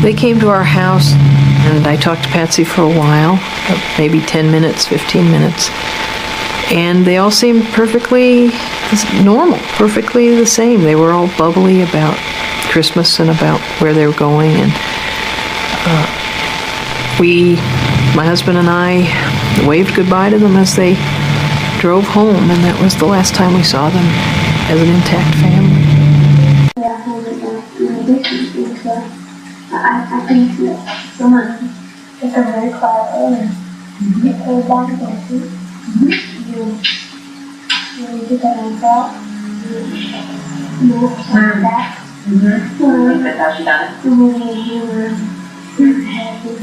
They came to our house, and I talked to Patsy for a while, maybe 10 minutes, 15 minutes. And they all seemed perfectly normal, perfectly the same. They were all bubbly about Christmas and about where they were going. And my husband and I, waved goodbye to them as they drove home, and that was the last time we saw them as an intact family. Yeah, I think that someone is a very quiet area. You play back against it. You do that on top. You move back.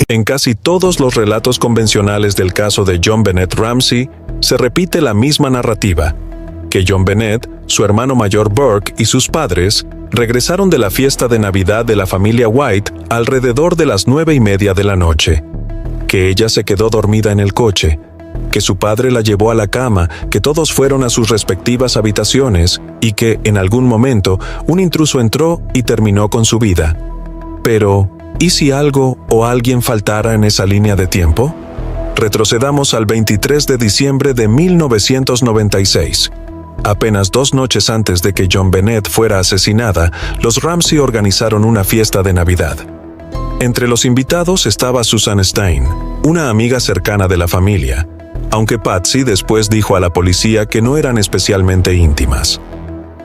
En casi todos los relatos convencionales del caso de JonBenét Ramsey, se repite la misma narrativa, que JonBenét, su hermano mayor Burke y sus padres regresaron de la fiesta de Navidad de la familia White alrededor de las 9:30 de la noche, que ella se quedó dormida en el coche, que su padre la llevó a la cama, que todos fueron a sus respectivas habitaciones y que, en algún momento, un intruso entró y terminó con su vida. Pero, ¿y si algo o alguien faltara en esa línea de tiempo? Retrocedamos al 23 de diciembre de 1996. Apenas 2 noches antes de que JonBenét fuera asesinada, los Ramsey organizaron una fiesta de Navidad. Entre los invitados estaba Susan Stein, una amiga cercana de la familia, aunque Patsy después dijo a la policía que no eran especialmente íntimas.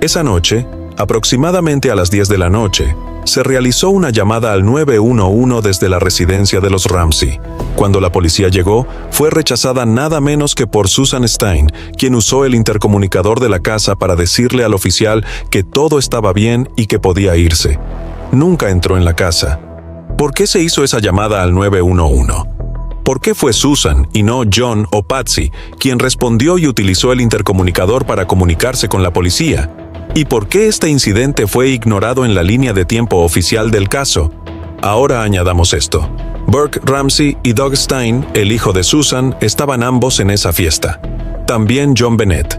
Esa noche, aproximadamente a las 10 de la noche, se realizó una llamada al 911 desde la residencia de los Ramsey. Cuando la policía llegó, fue rechazada nada menos que por Susan Stein, quien usó el intercomunicador de la casa para decirle al oficial que todo estaba bien y que podía irse. Nunca entró en la casa. ¿Por qué se hizo esa llamada al 911? ¿Por qué fue Susan y no John o Patsy quien respondió y utilizó el intercomunicador para comunicarse con la policía? ¿Y por qué este incidente fue ignorado en la línea de tiempo oficial del caso? Ahora añadamos esto. Burke Ramsey y Doug Stein, el hijo de Susan, estaban ambos en esa fiesta. También JonBenét.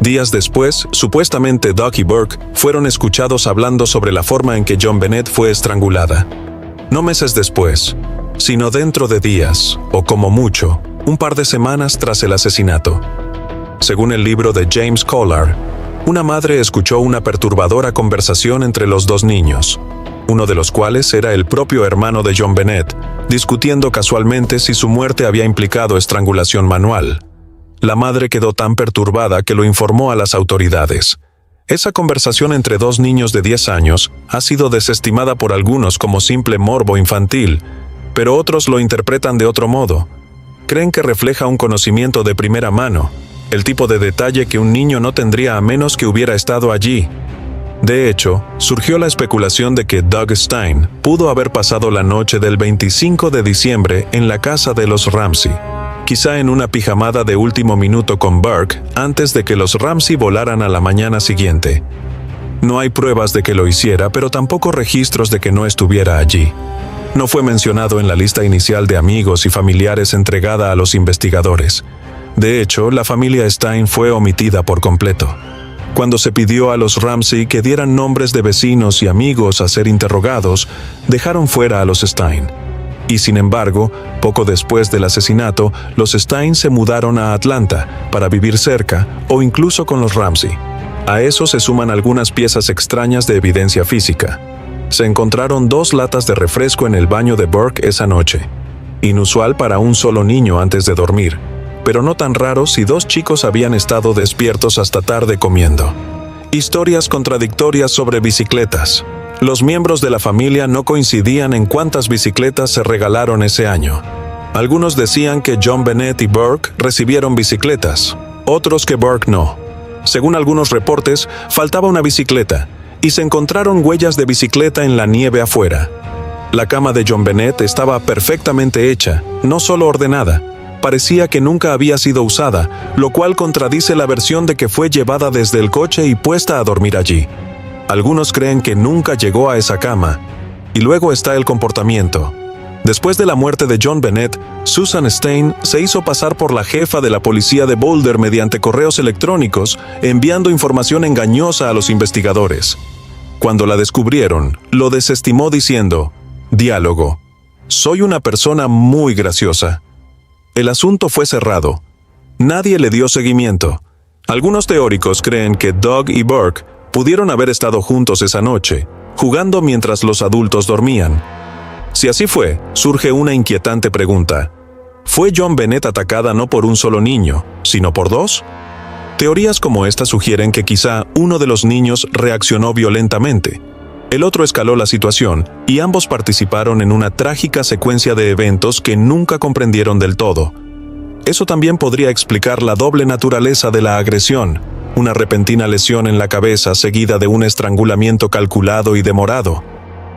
Días después, supuestamente Doug y Burke fueron escuchados hablando sobre la forma en que JonBenét fue estrangulada. No meses después, sino dentro de días, o como mucho, un par de semanas tras el asesinato. Según el libro de James Collar, una madre escuchó una perturbadora conversación entre los dos niños, uno de los cuales era el propio hermano de JonBenét, discutiendo casualmente si su muerte había implicado estrangulación manual. La madre quedó tan perturbada que lo informó a las autoridades. Esa conversación entre dos niños de 10 años ha sido desestimada por algunos como simple morbo infantil, pero otros lo interpretan de otro modo. Creen que refleja un conocimiento de primera mano, el tipo de detalle que un niño no tendría a menos que hubiera estado allí. De hecho, surgió la especulación de que Doug Stein pudo haber pasado la noche del 25 de diciembre en la casa de los Ramsey, quizá en una pijamada de último minuto con Burke antes de que los Ramsey volaran a la mañana siguiente. No hay pruebas de que lo hiciera, pero tampoco registros de que no estuviera allí. No fue mencionado en la lista inicial de amigos y familiares entregada a los investigadores. De hecho, la familia Stein fue omitida por completo. Cuando se pidió a los Ramsey que dieran nombres de vecinos y amigos a ser interrogados, dejaron fuera a los Stein. Y sin embargo, poco después del asesinato, los Stein se mudaron a Atlanta para vivir cerca o incluso con los Ramsey. A eso se suman algunas piezas extrañas de evidencia física. Se encontraron 2 latas de refresco en el baño de Burke esa noche. Inusual para un solo niño antes de dormir, pero no tan raro si 2 chicos habían estado despiertos hasta tarde comiendo. Historias contradictorias sobre bicicletas. Los miembros de la familia no coincidían en cuántas bicicletas se regalaron ese año. Algunos decían que JonBenét y Burke recibieron bicicletas, otros que Burke no. Según algunos reportes, faltaba una bicicleta, y se encontraron huellas de bicicleta en la nieve afuera. La cama de JonBenét estaba perfectamente hecha, no solo ordenada. Parecía que nunca había sido usada, lo cual contradice la versión de que fue llevada desde el coche y puesta a dormir allí. Algunos creen que nunca llegó a esa cama. Y luego está el comportamiento. Después de la muerte de JonBenét, Susan Stein se hizo pasar por la jefa de la policía de Boulder mediante correos electrónicos, enviando información engañosa a los investigadores. Cuando la descubrieron, lo desestimó diciendo: Diálogo. Soy una persona muy graciosa. El asunto fue cerrado. Nadie le dio seguimiento. Algunos teóricos creen que Doug y Burke pudieron haber estado juntos esa noche, jugando mientras los adultos dormían. Si así fue, surge una inquietante pregunta. ¿Fue JonBenét atacada no por un solo niño, sino por dos? Teorías como esta sugieren que quizá uno de los niños reaccionó violentamente. El otro escaló la situación y ambos participaron en una trágica secuencia de eventos que nunca comprendieron del todo. Eso también podría explicar la doble naturaleza de la agresión, una repentina lesión en la cabeza seguida de un estrangulamiento calculado y demorado.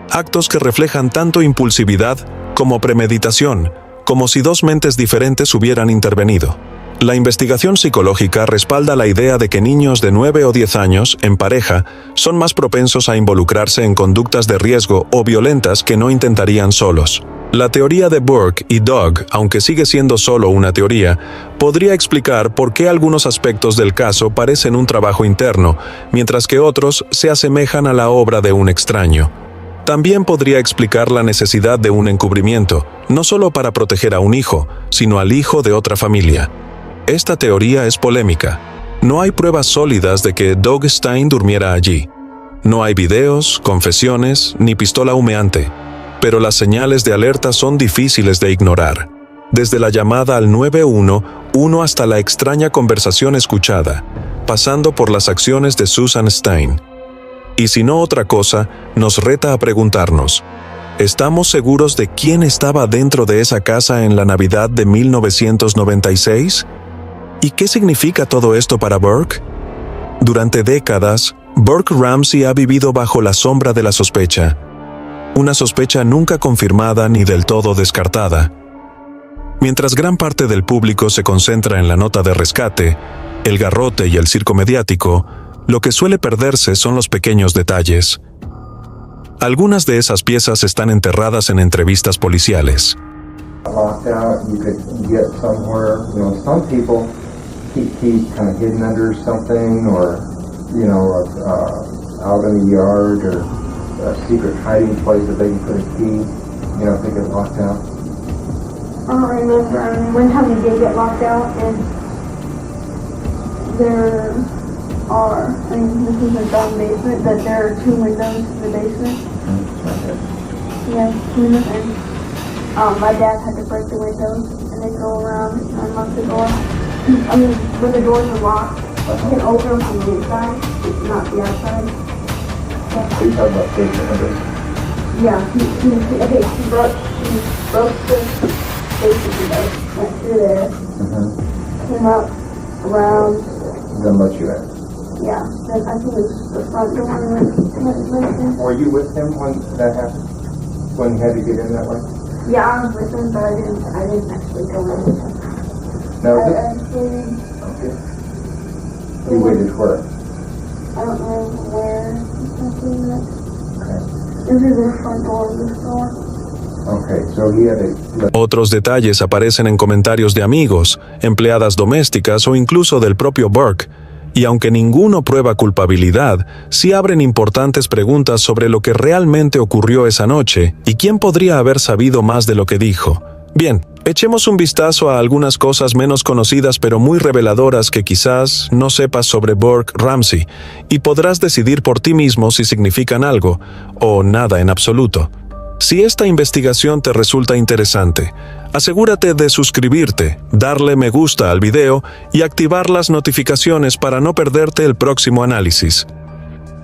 Actos que reflejan tanto impulsividad como premeditación, como si dos mentes diferentes hubieran intervenido. La investigación psicológica respalda la idea de que niños de 9 o 10 años, en pareja, son más propensos a involucrarse en conductas de riesgo o violentas que no intentarían solos. La teoría de Burke y Doug, aunque sigue siendo solo una teoría, podría explicar por qué algunos aspectos del caso parecen un trabajo interno, mientras que otros se asemejan a la obra de un extraño. También podría explicar la necesidad de un encubrimiento, no solo para proteger a un hijo, sino al hijo de otra familia. Esta teoría es polémica. No hay pruebas sólidas de que Doug Stein durmiera allí. No hay videos, confesiones, ni pistola humeante. Pero las señales de alerta son difíciles de ignorar. Desde la llamada al 911 hasta la extraña conversación escuchada, pasando por las acciones de Susan Stein. Y si no otra cosa, nos reta a preguntarnos, ¿estamos seguros de quién estaba dentro de esa casa en la Navidad de 1996? ¿Y qué significa todo esto para Burke? Durante décadas, Burke Ramsey ha vivido bajo la sombra de la sospecha. Una sospecha nunca confirmada ni del todo descartada. Mientras gran parte del público se concentra en la nota de rescate, el garrote y el circo mediático, lo que suele perderse son los pequeños detalles. Algunas de esas piezas están enterradas en entrevistas policiales. Locked out, you could get somewhere. Some people keep keys kind of hidden under something, or out in the yard, or a secret hiding place that they can put a key. If they get locked out. I don't remember. One time we did get locked out, and there are, this is a dumb basement, but there are 2 windows to the basement. Yeah, and my dad had to break the windows, and they go around and unlock the door. When the doors are locked, you can open them from the inside, not the outside. Yeah. So you're talking about basement windows? Yeah, he broke the basement window, went through there, came up around. Then let you in. Yeah, then I think it was the front door went. Were you with him when that happened? When he had to get in that way? Yeah, I was with him, but I didn't actually go in. No, Okay. you waited for it. I don't know where exactly that. Okay. This is the front door of the store. Okay, so he had to. Otros detalles aparecen en comentarios de amigos, empleadas domésticas o incluso del propio Burke, y aunque ninguno prueba culpabilidad, sí abren importantes preguntas sobre lo que realmente ocurrió esa noche y quién podría haber sabido más de lo que dijo. Bien, echemos un vistazo a algunas cosas menos conocidas pero muy reveladoras que quizás no sepas sobre Burke Ramsey, y podrás decidir por ti mismo si significan algo, o nada en absoluto. Si esta investigación te resulta interesante, asegúrate de suscribirte, darle me gusta al video y activar las notificaciones para no perderte el próximo análisis.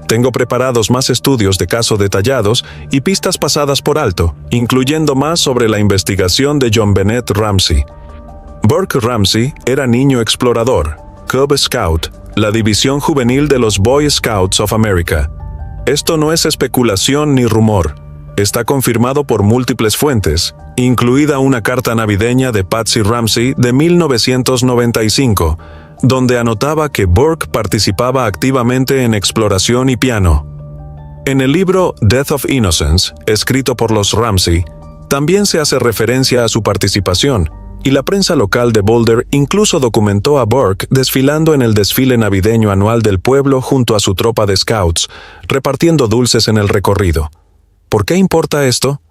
Tengo preparados más estudios de caso detallados y pistas pasadas por alto, incluyendo más sobre la investigación de JonBenét Ramsey. Burke Ramsey era niño explorador, Cub Scout, la división juvenil de los Boy Scouts of America. Esto no es especulación ni rumor. Está confirmado por múltiples fuentes, incluida una carta navideña de Patsy Ramsey de 1995, donde anotaba que Burke participaba activamente en exploración y piano. En el libro Death of Innocence, escrito por los Ramsey, también se hace referencia a su participación, y la prensa local de Boulder incluso documentó a Burke desfilando en el desfile navideño anual del pueblo junto a su tropa de scouts, repartiendo dulces en el recorrido. ¿Por qué importa esto?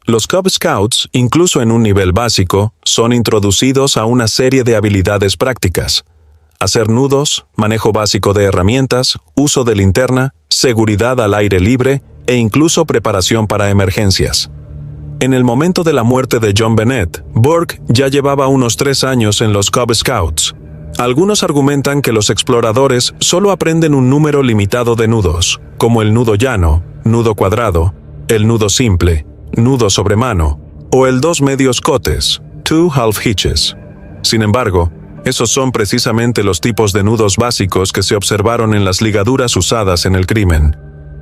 Los Cub Scouts, incluso en un nivel básico, son introducidos a una serie de habilidades prácticas: hacer nudos, manejo básico de herramientas, uso de linterna, seguridad al aire libre e incluso preparación para emergencias. En el momento de la muerte de John Bennett, Burke ya llevaba unos 3 años en los Cub Scouts. Algunos argumentan que los exploradores solo aprenden un número limitado de nudos, como el nudo llano, nudo cuadrado, el nudo simple, nudo sobre mano, o el 2 medios cotes, 2 half hitches. Sin embargo, esos son precisamente los tipos de nudos básicos que se observaron en las ligaduras usadas en el crimen.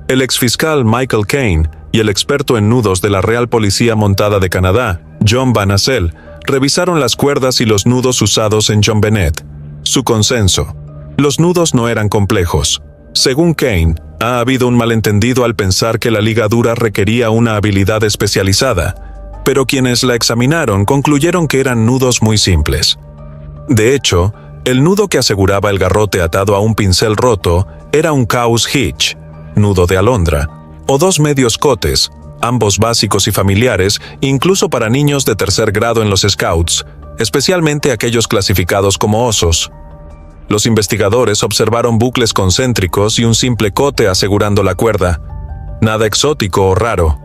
El exfiscal Michael Caine y el experto en nudos de la Real Policía Montada de Canadá, John Van Assel, revisaron las cuerdas y los nudos usados en John Bennett. Su consenso: los nudos no eran complejos. Según Caine, ha habido un malentendido al pensar que la ligadura requería una habilidad especializada, pero quienes la examinaron concluyeron que eran nudos muy simples. De hecho, el nudo que aseguraba el garrote atado a un pincel roto era un cow's hitch, nudo de alondra, o 2 medios cotes, ambos básicos y familiares, incluso para niños de 3er grado en los Scouts, especialmente aquellos clasificados como osos. Los investigadores observaron bucles concéntricos y un simple cote asegurando la cuerda. Nada exótico o raro.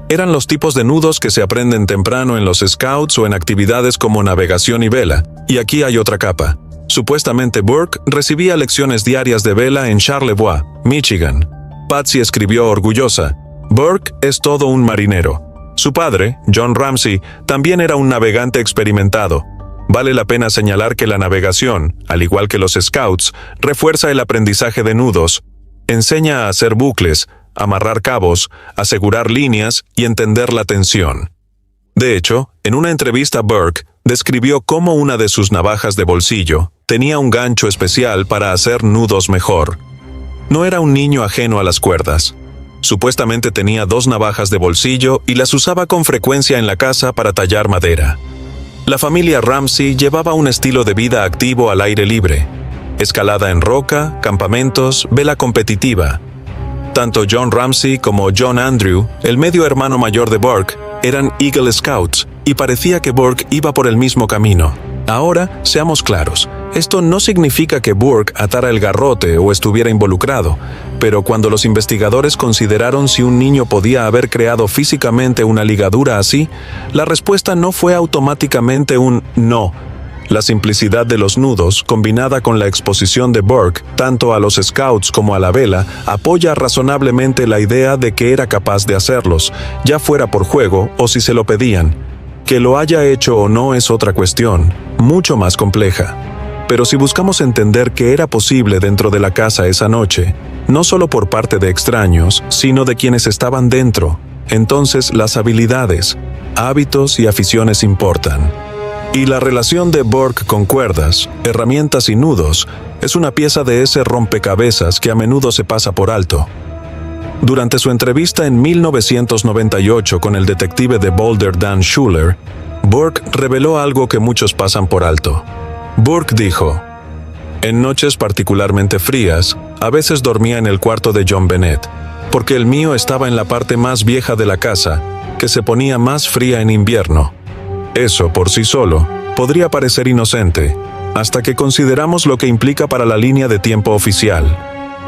Eran los tipos de nudos que se aprenden temprano en los Scouts o en actividades como navegación y vela. Y aquí hay otra capa. Supuestamente Burke recibía lecciones diarias de vela en Charlevoix, Michigan. Patsy escribió orgullosa: Burke es todo un marinero. Su padre, John Ramsey, también era un navegante experimentado. Vale la pena señalar que la navegación, al igual que los Scouts, refuerza el aprendizaje de nudos, enseña a hacer bucles, amarrar cabos, asegurar líneas y entender la tensión. De hecho, en una entrevista Burke describió cómo una de sus navajas de bolsillo tenía un gancho especial para hacer nudos mejor. No era un niño ajeno a las cuerdas. Supuestamente tenía 2 navajas de bolsillo y las usaba con frecuencia en la casa para tallar madera. La familia Ramsey llevaba un estilo de vida activo al aire libre: escalada en roca, campamentos, vela competitiva. Tanto John Ramsey como John Andrew, el medio hermano mayor de Burke, eran Eagle Scouts, y parecía que Burke iba por el mismo camino. Ahora, seamos claros, esto no significa que Burke atara el garrote o estuviera involucrado, pero cuando los investigadores consideraron si un niño podía haber creado físicamente una ligadura así, la respuesta no fue automáticamente un no. La simplicidad de los nudos, combinada con la exposición de Burke, tanto a los Scouts como a la vela, apoya razonablemente la idea de que era capaz de hacerlos, ya fuera por juego o si se lo pedían. Que lo haya hecho o no es otra cuestión, mucho más compleja. Pero si buscamos entender qué era posible dentro de la casa esa noche, no solo por parte de extraños, sino de quienes estaban dentro, entonces las habilidades, hábitos y aficiones importan. Y la relación de Burke con cuerdas, herramientas y nudos es una pieza de ese rompecabezas que a menudo se pasa por alto. Durante su entrevista en 1998 con el detective de Boulder Dan Schuller, Burke reveló algo que muchos pasan por alto. Burke dijo: en noches particularmente frías, a veces dormía en el cuarto de John Bennett, porque el mío estaba en la parte más vieja de la casa, que se ponía más fría en invierno. Eso, por sí solo, podría parecer inocente, hasta que consideramos lo que implica para la línea de tiempo oficial.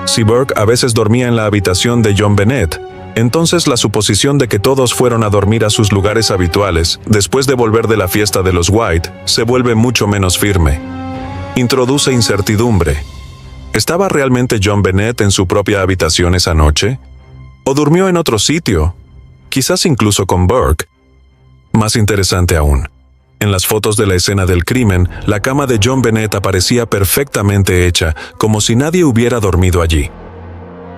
Si Burke a veces dormía en la habitación de John Bennett, entonces la suposición de que todos fueron a dormir a sus lugares habituales después de volver de la fiesta de los White se vuelve mucho menos firme. Introduce incertidumbre. ¿Estaba realmente John Bennett en su propia habitación esa noche? ¿O durmió en otro sitio? Quizás incluso con Burke. Más interesante aún, en las fotos de la escena del crimen, la cama de John Bennett aparecía perfectamente hecha, como si nadie hubiera dormido allí.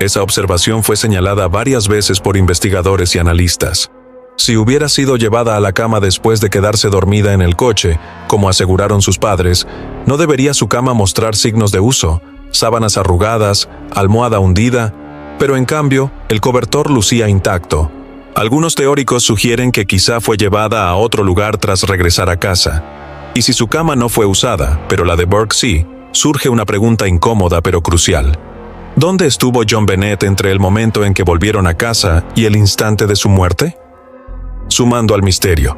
Esa observación fue señalada varias veces por investigadores y analistas. Si hubiera sido llevada a la cama después de quedarse dormida en el coche, como aseguraron sus padres, no debería su cama mostrar signos de uso, sábanas arrugadas, almohada hundida, pero en cambio, el cobertor lucía intacto. Algunos teóricos sugieren que quizá fue llevada a otro lugar tras regresar a casa. Y si su cama no fue usada, pero la de Burke sí, surge una pregunta incómoda pero crucial. ¿Dónde estuvo John Bennett entre el momento en que volvieron a casa y el instante de su muerte? sumando al misterio.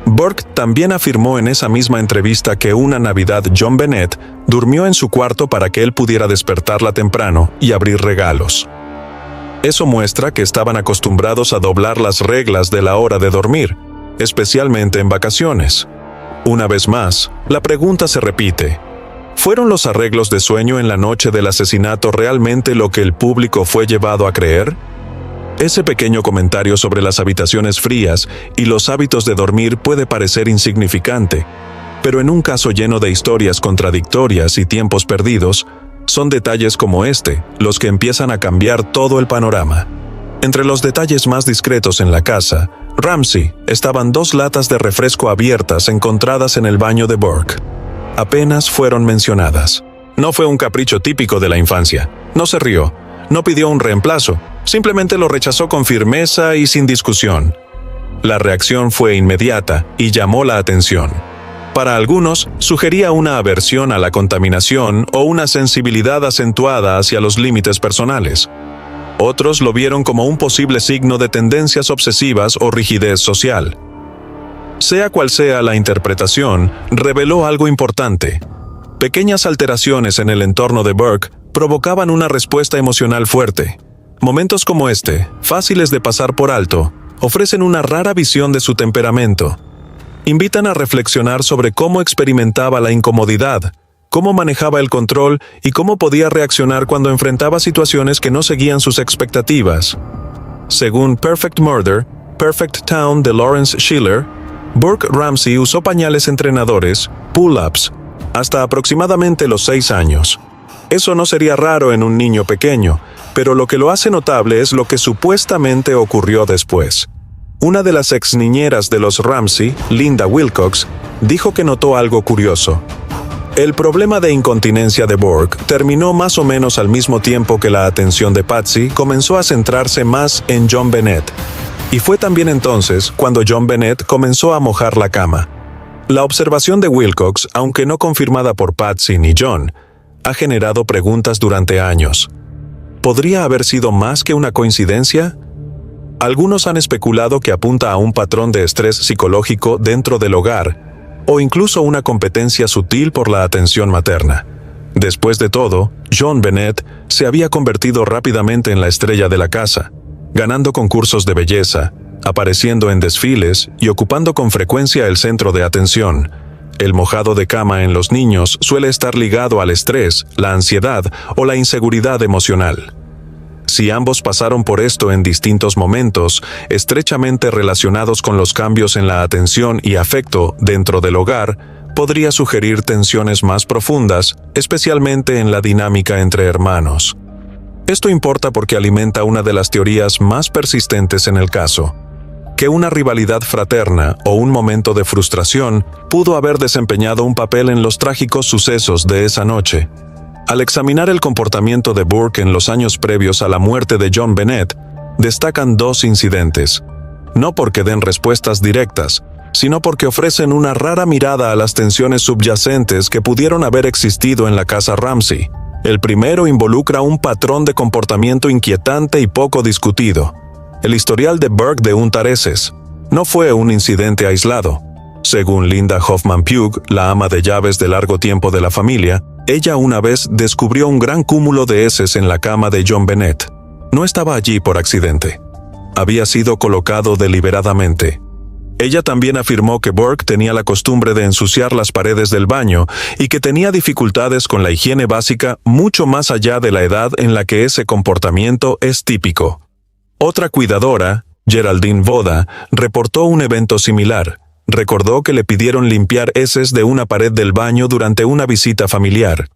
Burke también afirmó en esa misma entrevista que una Navidad John Bennett durmió en su cuarto para que él pudiera despertarla temprano y abrir regalos. Eso muestra que estaban acostumbrados a doblar las reglas de la hora de dormir, especialmente en vacaciones. Una vez más, la pregunta se repite: ¿fueron los arreglos de sueño en la noche del asesinato realmente lo que el público fue llevado a creer? Ese pequeño comentario sobre las habitaciones frías y los hábitos de dormir puede parecer insignificante, pero en un caso lleno de historias contradictorias y tiempos perdidos, son detalles como este los que empiezan a cambiar todo el panorama. Entre los detalles más discretos en la casa, Ramsey, estaban 2 latas de refresco abiertas encontradas en el baño de Burke. Apenas fueron mencionadas. No fue un capricho típico de la infancia. No se rió. No pidió un reemplazo. Simplemente lo rechazó con firmeza y sin discusión. La reacción fue inmediata y llamó la atención. Para algunos, sugería una aversión a la contaminación o una sensibilidad acentuada hacia los límites personales. Otros lo vieron como un posible signo de tendencias obsesivas o rigidez social. Sea cual sea la interpretación, reveló algo importante. Pequeñas alteraciones en el entorno de Burke provocaban una respuesta emocional fuerte. Momentos como este, fáciles de pasar por alto, ofrecen una rara visión de su temperamento. Invitan a reflexionar sobre cómo experimentaba la incomodidad, cómo manejaba el control y cómo podía reaccionar cuando enfrentaba situaciones que no seguían sus expectativas. Según Perfect Murder, Perfect Town de Lawrence Schiller, Burke Ramsey usó pañales entrenadores, pull-ups, hasta aproximadamente los 6 años. Eso no sería raro en un niño pequeño, pero lo que lo hace notable es lo que supuestamente ocurrió después. Una de las ex niñeras de los Ramsey, Linda Wilcox, dijo que notó algo curioso. El problema de incontinencia de Burke terminó más o menos al mismo tiempo que la atención de Patsy comenzó a centrarse más en John Bennett. Y fue también entonces cuando John Bennett comenzó a mojar la cama. La observación de Wilcox, aunque no confirmada por Patsy ni John, ha generado preguntas durante años. ¿Podría haber sido más que una coincidencia? Algunos han especulado que apunta a un patrón de estrés psicológico dentro del hogar, o incluso una competencia sutil por la atención materna. Después de todo, John Bennett se había convertido rápidamente en la estrella de la casa, ganando concursos de belleza, apareciendo en desfiles y ocupando con frecuencia el centro de atención. El mojado de cama en los niños suele estar ligado al estrés, la ansiedad o la inseguridad emocional. Si ambos pasaron por esto en distintos momentos, estrechamente relacionados con los cambios en la atención y afecto dentro del hogar, podría sugerir tensiones más profundas, especialmente en la dinámica entre hermanos. Esto importa porque alimenta una de las teorías más persistentes en el caso: que una rivalidad fraterna o un momento de frustración pudo haber desempeñado un papel en los trágicos sucesos de esa noche. Al examinar el comportamiento de Burke en los años previos a la muerte de John Bennett, destacan 2 incidentes, no porque den respuestas directas, sino porque ofrecen una rara mirada a las tensiones subyacentes que pudieron haber existido en la casa Ramsey. El primero involucra un patrón de comportamiento inquietante y poco discutido: el historial de Burke de untar heces. No fue un incidente aislado. Según Linda Hoffman Pugh, la ama de llaves de largo tiempo de la familia, ella una vez descubrió un gran cúmulo de heces en la cama de John Bennett. No estaba allí por accidente. Había sido colocado deliberadamente. Ella también afirmó que Burke tenía la costumbre de ensuciar las paredes del baño y que tenía dificultades con la higiene básica mucho más allá de la edad en la que ese comportamiento es típico. Otra cuidadora, Geraldine Voda, reportó un evento similar. Recordó que le pidieron limpiar heces de una pared del baño durante una visita familiar.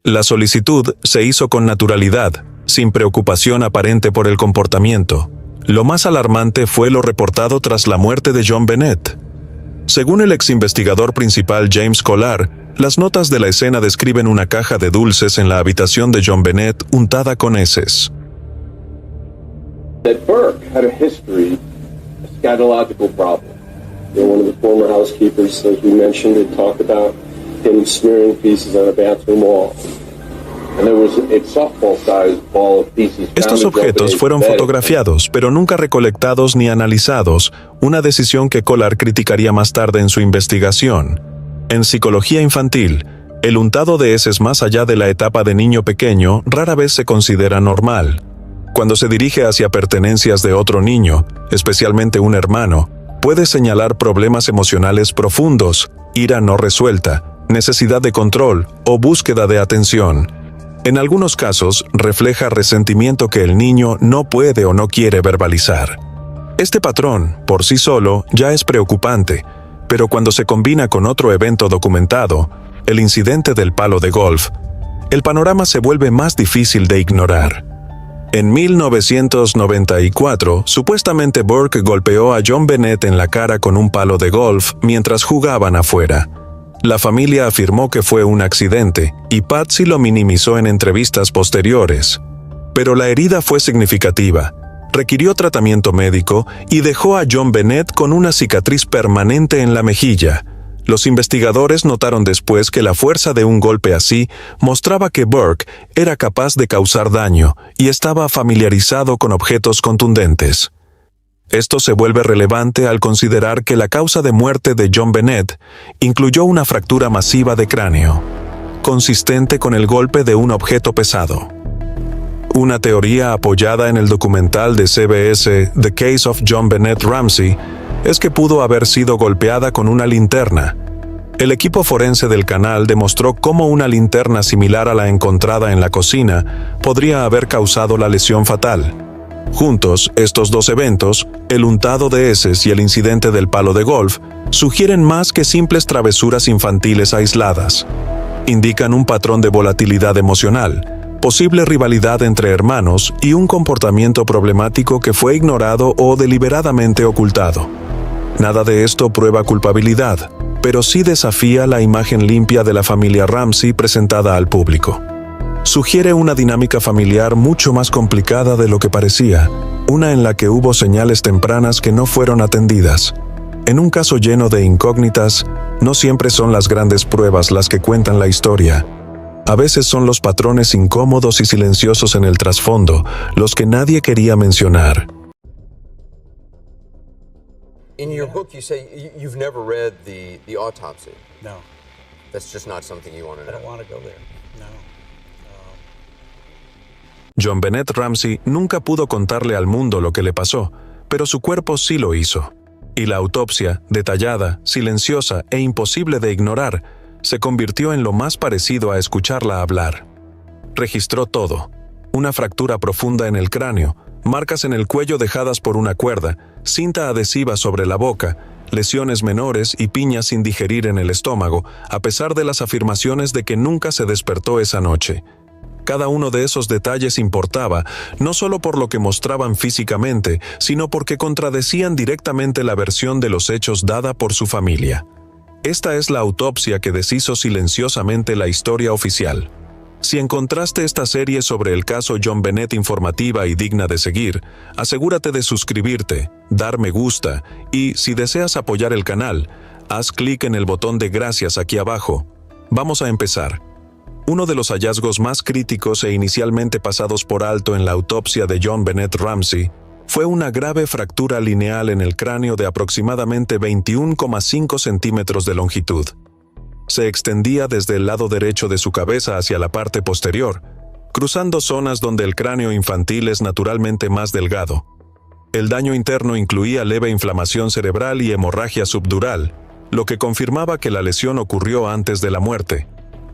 La solicitud se hizo con naturalidad, sin preocupación aparente por el comportamiento. Lo más alarmante fue lo reportado tras la muerte de John Bennett. Según el exinvestigador principal James Collar, las notas de la escena describen una caja de dulces en la habitación de John Bennett untada con heces. That Burke had a history, a scatological problem. One of the former housekeepers, as we mentioned, had talked about him smearing feces on a bathroom wall. and there was a softball-sized ball of feces found Estos in Joe objetos Benet's fueron bed. fotografiados, pero nunca recolectados ni analizados, una decisión que Kolar criticaría más tarde en su investigación. En psicología infantil, el untado de heces más allá de la etapa de niño pequeño rara vez se considera normal. Cuando se dirige hacia pertenencias de otro niño, especialmente un hermano, puede señalar problemas emocionales profundos, ira no resuelta, necesidad de control o búsqueda de atención. En algunos casos, refleja resentimiento que el niño no puede o no quiere verbalizar. Este patrón, por sí solo, ya es preocupante, pero cuando se combina con otro evento documentado, el incidente del palo de golf, el panorama se vuelve más difícil de ignorar. En 1994, supuestamente Burke golpeó a John Bennett en la cara con un palo de golf mientras jugaban afuera. La familia afirmó que fue un accidente y Patsy lo minimizó en entrevistas posteriores. Pero la herida fue significativa, requirió tratamiento médico y dejó a John Bennett con una cicatriz permanente en la mejilla. Los investigadores notaron después que la fuerza de un golpe así mostraba que Burke era capaz de causar daño y estaba familiarizado con objetos contundentes. Esto se vuelve relevante al considerar que la causa de muerte de John Bennett incluyó una fractura masiva de cráneo, consistente con el golpe de un objeto pesado. Una teoría apoyada en el documental de CBS The Case of John Bennett Ramsey es que pudo haber sido golpeada con una linterna. El equipo forense del canal demostró cómo una linterna similar a la encontrada en la cocina podría haber causado la lesión fatal. Juntos, estos dos eventos, el untado de heces y el incidente del palo de golf, sugieren más que simples travesuras infantiles aisladas. Indican un patrón de volatilidad emocional, posible rivalidad entre hermanos y un comportamiento problemático que fue ignorado o deliberadamente ocultado. Nada de esto prueba culpabilidad, pero sí desafía la imagen limpia de la familia Ramsey presentada al público. Sugiere una dinámica familiar mucho más complicada de lo que parecía, una en la que hubo señales tempranas que no fueron atendidas. En un caso lleno de incógnitas, no siempre son las grandes pruebas las que cuentan la historia. A veces son los patrones incómodos y silenciosos en el trasfondo los que nadie quería mencionar. In your book, you say you've never read the autopsy. No, That's just not something you want to I don't know. want to go there. No. John Bennett Ramsey nunca pudo contarle al mundo lo que le pasó, pero su cuerpo sí lo hizo. Y la autopsia, detallada, silenciosa e imposible de ignorar, se convirtió en lo más parecido a escucharla hablar. Registró todo: una fractura profunda en el cráneo, marcas en el cuello dejadas por una cuerda, cinta adhesiva sobre la boca, lesiones menores y piñas sin digerir en el estómago, a pesar de las afirmaciones de que nunca se despertó esa noche. Cada uno de esos detalles importaba, no solo por lo que mostraban físicamente, sino porque contradecían directamente la versión de los hechos dada por su familia. Esta es la autopsia que deshizo silenciosamente la historia oficial. Si encontraste esta serie sobre el caso John Bennett informativa y digna de seguir, asegúrate de suscribirte, dar me gusta y, si deseas apoyar el canal, haz clic en el botón de gracias aquí abajo. Vamos a empezar. Uno de los hallazgos más críticos e inicialmente pasados por alto en la autopsia de John Bennett Ramsey fue una grave fractura lineal en el cráneo de aproximadamente 21,5 centímetros de longitud. Se extendía desde el lado derecho de su cabeza hacia la parte posterior, cruzando zonas donde el cráneo infantil es naturalmente más delgado. El daño interno incluía leve inflamación cerebral y hemorragia subdural, lo que confirmaba que la lesión ocurrió antes de la muerte.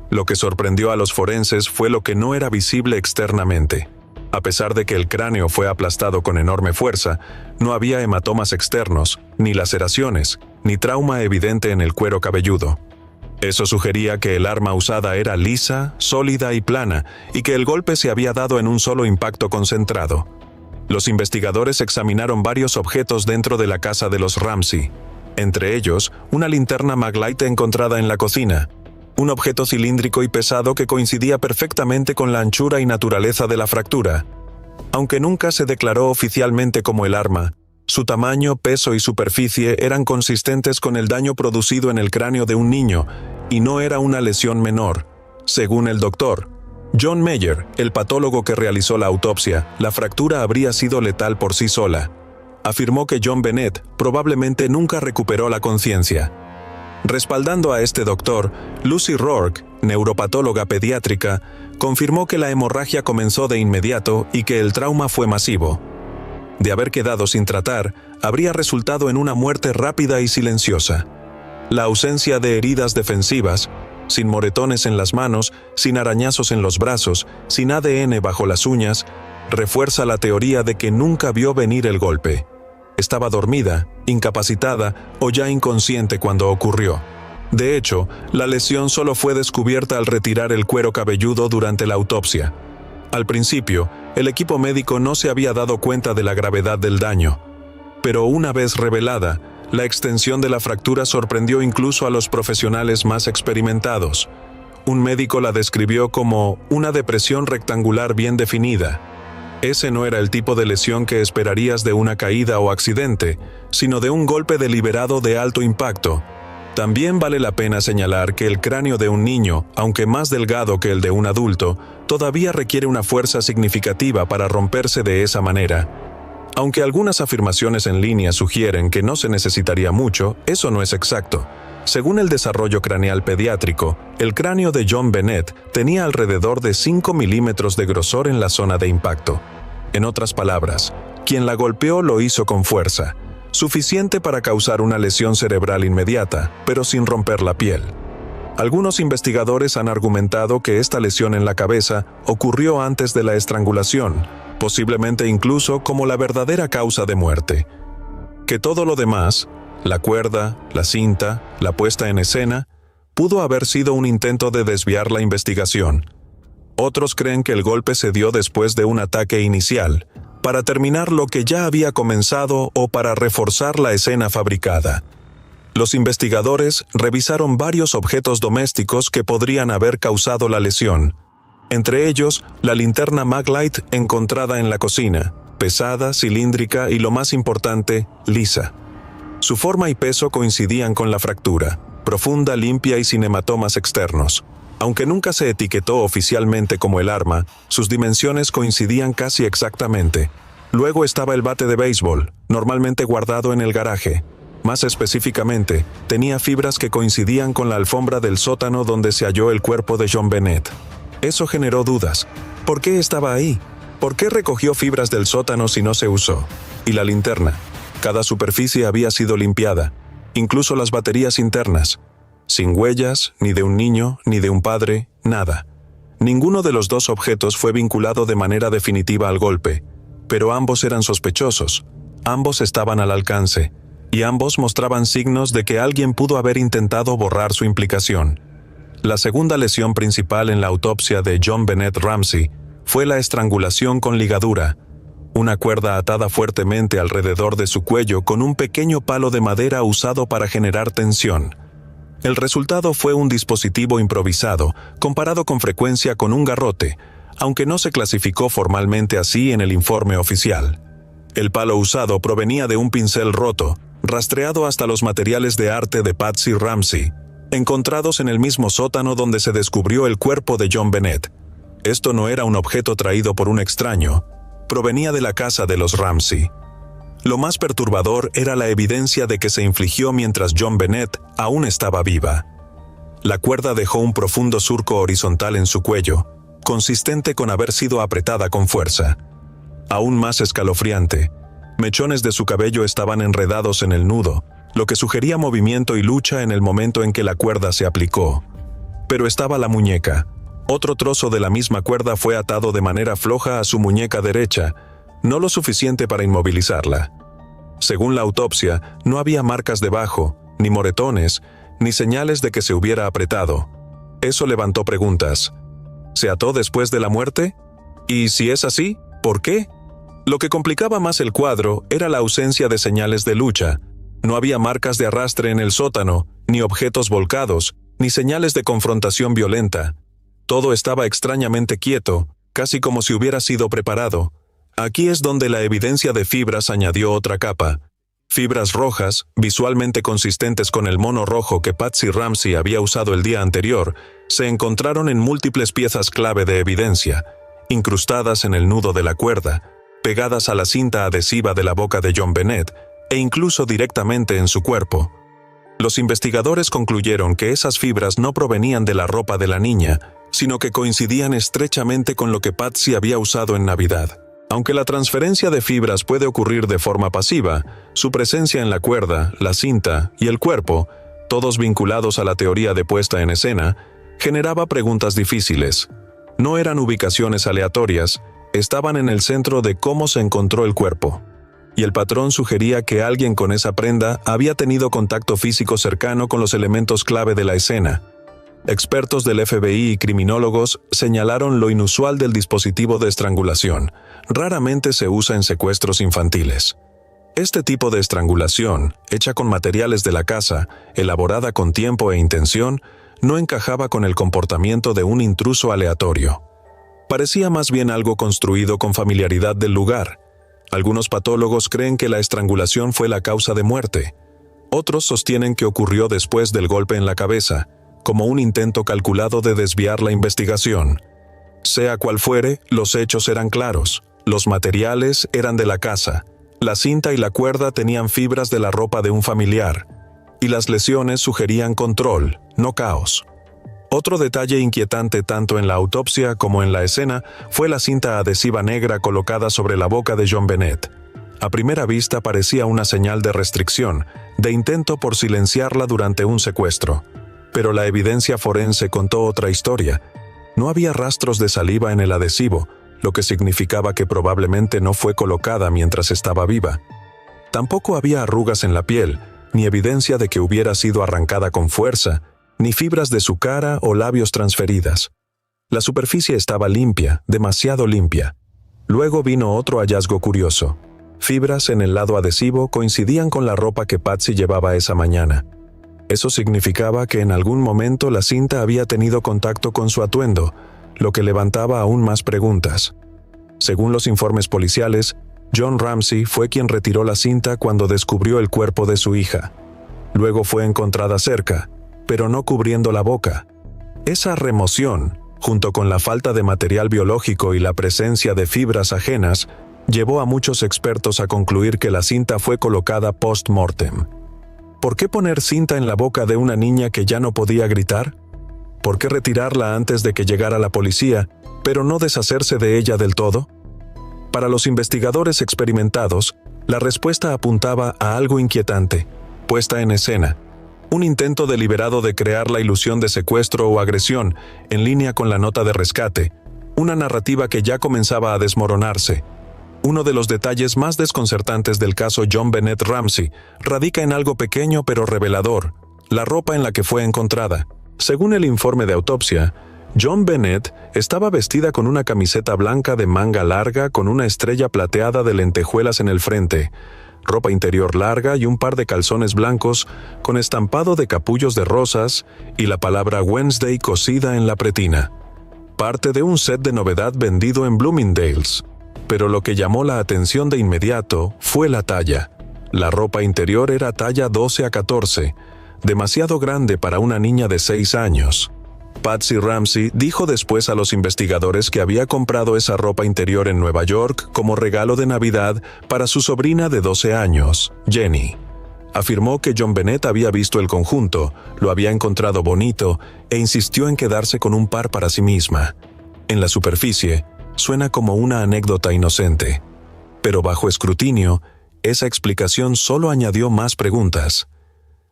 Lo que sorprendió a los forenses fue lo que no era visible externamente. A pesar de que el cráneo fue aplastado con enorme fuerza, no había hematomas externos, ni laceraciones, ni trauma evidente en el cuero cabelludo. Eso sugería que el arma usada era lisa, sólida y plana, y que el golpe se había dado en un solo impacto concentrado. Los investigadores examinaron varios objetos dentro de la casa de los Ramsey, entre ellos una linterna Maglite encontrada en la cocina, un objeto cilíndrico y pesado que coincidía perfectamente con la anchura y naturaleza de la fractura. Aunque nunca se declaró oficialmente como el arma, su tamaño, peso y superficie eran consistentes con el daño producido en el cráneo de un niño, y no era una lesión menor. Según el doctor, John Meyer, el patólogo que realizó la autopsia, la fractura habría sido letal por sí sola. Afirmó que John Bennett probablemente nunca recuperó la conciencia. Respaldando a este doctor, Lucy Rourke, neuropatóloga pediátrica, confirmó que la hemorragia comenzó de inmediato y que el trauma fue masivo. De haber quedado sin tratar, habría resultado en una muerte rápida y silenciosa. La ausencia de heridas defensivas, sin moretones en las manos, sin arañazos en los brazos, sin ADN bajo las uñas, refuerza la teoría de que nunca vio venir el golpe. Estaba dormida, incapacitada o ya inconsciente cuando ocurrió. De hecho, la lesión solo fue descubierta al retirar el cuero cabelludo durante la autopsia. Al principio, el equipo médico no se había dado cuenta de la gravedad del daño. Pero una vez revelada, la extensión de la fractura sorprendió incluso a los profesionales más experimentados. Un médico la describió como una depresión rectangular bien definida. Ese no era el tipo de lesión que esperarías de una caída o accidente, sino de un golpe deliberado de alto impacto. También vale la pena señalar que el cráneo de un niño, aunque más delgado que el de un adulto, todavía requiere una fuerza significativa para romperse de esa manera. Aunque algunas afirmaciones en línea sugieren que no se necesitaría mucho, eso no es exacto. Según el desarrollo craneal pediátrico, el cráneo de John Bennett tenía alrededor de 5 milímetros de grosor en la zona de impacto. En otras palabras, quien la golpeó lo hizo con fuerza, suficiente para causar una lesión cerebral inmediata, pero sin romper la piel. Algunos investigadores han argumentado que esta lesión en la cabeza ocurrió antes de la estrangulación, posiblemente incluso como la verdadera causa de muerte. Que todo lo demás, la cuerda, la cinta, la puesta en escena, pudo haber sido un intento de desviar la investigación. Otros creen que el golpe se dio después de un ataque inicial, para terminar lo que ya había comenzado o para reforzar la escena fabricada. Los investigadores revisaron varios objetos domésticos que podrían haber causado la lesión. Entre ellos, la linterna Maglite encontrada en la cocina, pesada, cilíndrica y, lo más importante, lisa. Su forma y peso coincidían con la fractura, profunda, limpia y sin hematomas externos. Aunque nunca se etiquetó oficialmente como el arma, sus dimensiones coincidían casi exactamente. Luego estaba el bate de béisbol, normalmente guardado en el garaje. Más específicamente, tenía fibras que coincidían con la alfombra del sótano donde se halló el cuerpo de John Bennett. Eso generó dudas. ¿Por qué estaba ahí? ¿Por qué recogió fibras del sótano si no se usó? Y la linterna. Cada superficie había sido limpiada, incluso las baterías internas. Sin huellas, ni de un niño, ni de un padre, nada. Ninguno de los dos objetos fue vinculado de manera definitiva al golpe, pero ambos eran sospechosos. Ambos estaban al alcance, y ambos mostraban signos de que alguien pudo haber intentado borrar su implicación. La segunda lesión principal en la autopsia de John Bennett Ramsey fue la estrangulación con ligadura, una cuerda atada fuertemente alrededor de su cuello con un pequeño palo de madera usado para generar tensión. El resultado fue un dispositivo improvisado, comparado con frecuencia con un garrote, aunque no se clasificó formalmente así en el informe oficial. El palo usado provenía de un pincel roto, rastreado hasta los materiales de arte de Patsy Ramsey, encontrados en el mismo sótano donde se descubrió el cuerpo de John Bennett. Esto no era un objeto traído por un extraño, provenía de la casa de los Ramsey. Lo más perturbador era la evidencia de que se infligió mientras John Bennett aún estaba viva. La cuerda dejó un profundo surco horizontal en su cuello, consistente con haber sido apretada con fuerza. Aún más escalofriante, mechones de su cabello estaban enredados en el nudo, lo que sugería movimiento y lucha en el momento en que la cuerda se aplicó. Pero estaba la muñeca. Otro trozo de la misma cuerda fue atado de manera floja a su muñeca derecha, no lo suficiente para inmovilizarla. Según la autopsia, no había marcas debajo, ni moretones, ni señales de que se hubiera apretado. Eso levantó preguntas. ¿Se ató después de la muerte? Y si es así, ¿por qué? Lo que complicaba más el cuadro era la ausencia de señales de lucha. No había marcas de arrastre en el sótano, ni objetos volcados, ni señales de confrontación violenta. Todo estaba extrañamente quieto, casi como si hubiera sido preparado. Aquí es donde la evidencia de fibras añadió otra capa. Fibras rojas, visualmente consistentes con el mono rojo que Patsy Ramsey había usado el día anterior, se encontraron en múltiples piezas clave de evidencia, incrustadas en el nudo de la cuerda, pegadas a la cinta adhesiva de la boca de John Bennett e incluso directamente en su cuerpo. Los investigadores concluyeron que esas fibras no provenían de la ropa de la niña, sino que coincidían estrechamente con lo que Patsy había usado en Navidad. Aunque la transferencia de fibras puede ocurrir de forma pasiva, su presencia en la cuerda, la cinta y el cuerpo, todos vinculados a la teoría de puesta en escena, generaba preguntas difíciles. No eran ubicaciones aleatorias, estaban en el centro de cómo se encontró el cuerpo. Y el patrón sugería que alguien con esa prenda había tenido contacto físico cercano con los elementos clave de la escena. Expertos del FBI y criminólogos señalaron lo inusual del dispositivo de estrangulación. Raramente se usa en secuestros infantiles. Este tipo de estrangulación, hecha con materiales de la casa, elaborada con tiempo e intención, no encajaba con el comportamiento de un intruso aleatorio. Parecía más bien algo construido con familiaridad del lugar. Algunos patólogos creen que la estrangulación fue la causa de muerte. Otros sostienen que ocurrió después del golpe en la cabeza, como un intento calculado de desviar la investigación. Sea cual fuere, los hechos eran claros. Los materiales eran de la casa. La cinta y la cuerda tenían fibras de la ropa de un familiar. Y las lesiones sugerían control, no caos. Otro detalle inquietante tanto en la autopsia como en la escena fue la cinta adhesiva negra colocada sobre la boca de John Bennett. A primera vista parecía una señal de restricción, de intento por silenciarla durante un secuestro. Pero la evidencia forense contó otra historia. No había rastros de saliva en el adhesivo, lo que significaba que probablemente no fue colocada mientras estaba viva. Tampoco había arrugas en la piel, ni evidencia de que hubiera sido arrancada con fuerza, ni fibras de su cara o labios transferidas. La superficie estaba limpia, demasiado limpia. Luego vino otro hallazgo curioso. Fibras en el lado adhesivo coincidían con la ropa que Patsy llevaba esa mañana. Eso significaba que en algún momento la cinta había tenido contacto con su atuendo, lo que levantaba aún más preguntas. Según los informes policiales, John Ramsey fue quien retiró la cinta cuando descubrió el cuerpo de su hija. Luego fue encontrada cerca, pero no cubriendo la boca. Esa remoción, junto con la falta de material biológico y la presencia de fibras ajenas, llevó a muchos expertos a concluir que la cinta fue colocada post-mortem. ¿Por qué poner cinta en la boca de una niña que ya no podía gritar? ¿Por qué retirarla antes de que llegara la policía, pero no deshacerse de ella del todo? Para los investigadores experimentados, la respuesta apuntaba a algo inquietante, puesta en escena. Un intento deliberado de crear la ilusión de secuestro o agresión, en línea con la nota de rescate, una narrativa que ya comenzaba a desmoronarse. Uno de los detalles más desconcertantes del caso John Bennett Ramsey radica en algo pequeño pero revelador, la ropa en la que fue encontrada. Según el informe de autopsia, John Bennett estaba vestida con una camiseta blanca de manga larga con una estrella plateada de lentejuelas en el frente, ropa interior larga y un par de calzones blancos con estampado de capullos de rosas y la palabra Wednesday cosida en la pretina. Parte de un set de novedad vendido en Bloomingdale's. Pero lo que llamó la atención de inmediato fue la talla. La ropa interior era talla 12 a 14, demasiado grande para una niña de 6 años. Patsy Ramsey dijo después a los investigadores que había comprado esa ropa interior en Nueva York como regalo de Navidad para su sobrina de 12 años, Jenny. Afirmó que John Bennett había visto el conjunto, lo había encontrado bonito e insistió en quedarse con un par para sí misma. En la superficie, suena como una anécdota inocente. Pero bajo escrutinio, esa explicación solo añadió más preguntas.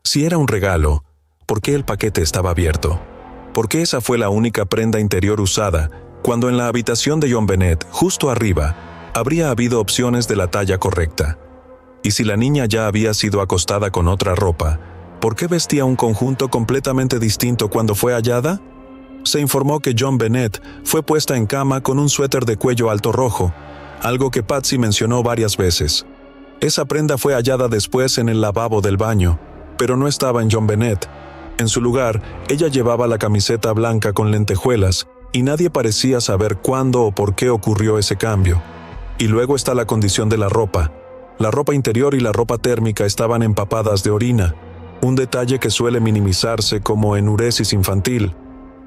Si era un regalo, ¿por qué el paquete estaba abierto? ¿Por qué esa fue la única prenda interior usada, cuando en la habitación de John Bennett, justo arriba, habría habido opciones de la talla correcta? Y si la niña ya había sido acostada con otra ropa, ¿por qué vestía un conjunto completamente distinto cuando fue hallada? Se informó que John Bennett fue puesta en cama con un suéter de cuello alto rojo, algo que Patsy mencionó varias veces. Esa prenda fue hallada después en el lavabo del baño, pero no estaba en John Bennett. En su lugar, ella llevaba la camiseta blanca con lentejuelas, y nadie parecía saber cuándo o por qué ocurrió ese cambio. Y luego está la condición de la ropa. La ropa interior y la ropa térmica estaban empapadas de orina, un detalle que suele minimizarse como enuresis infantil,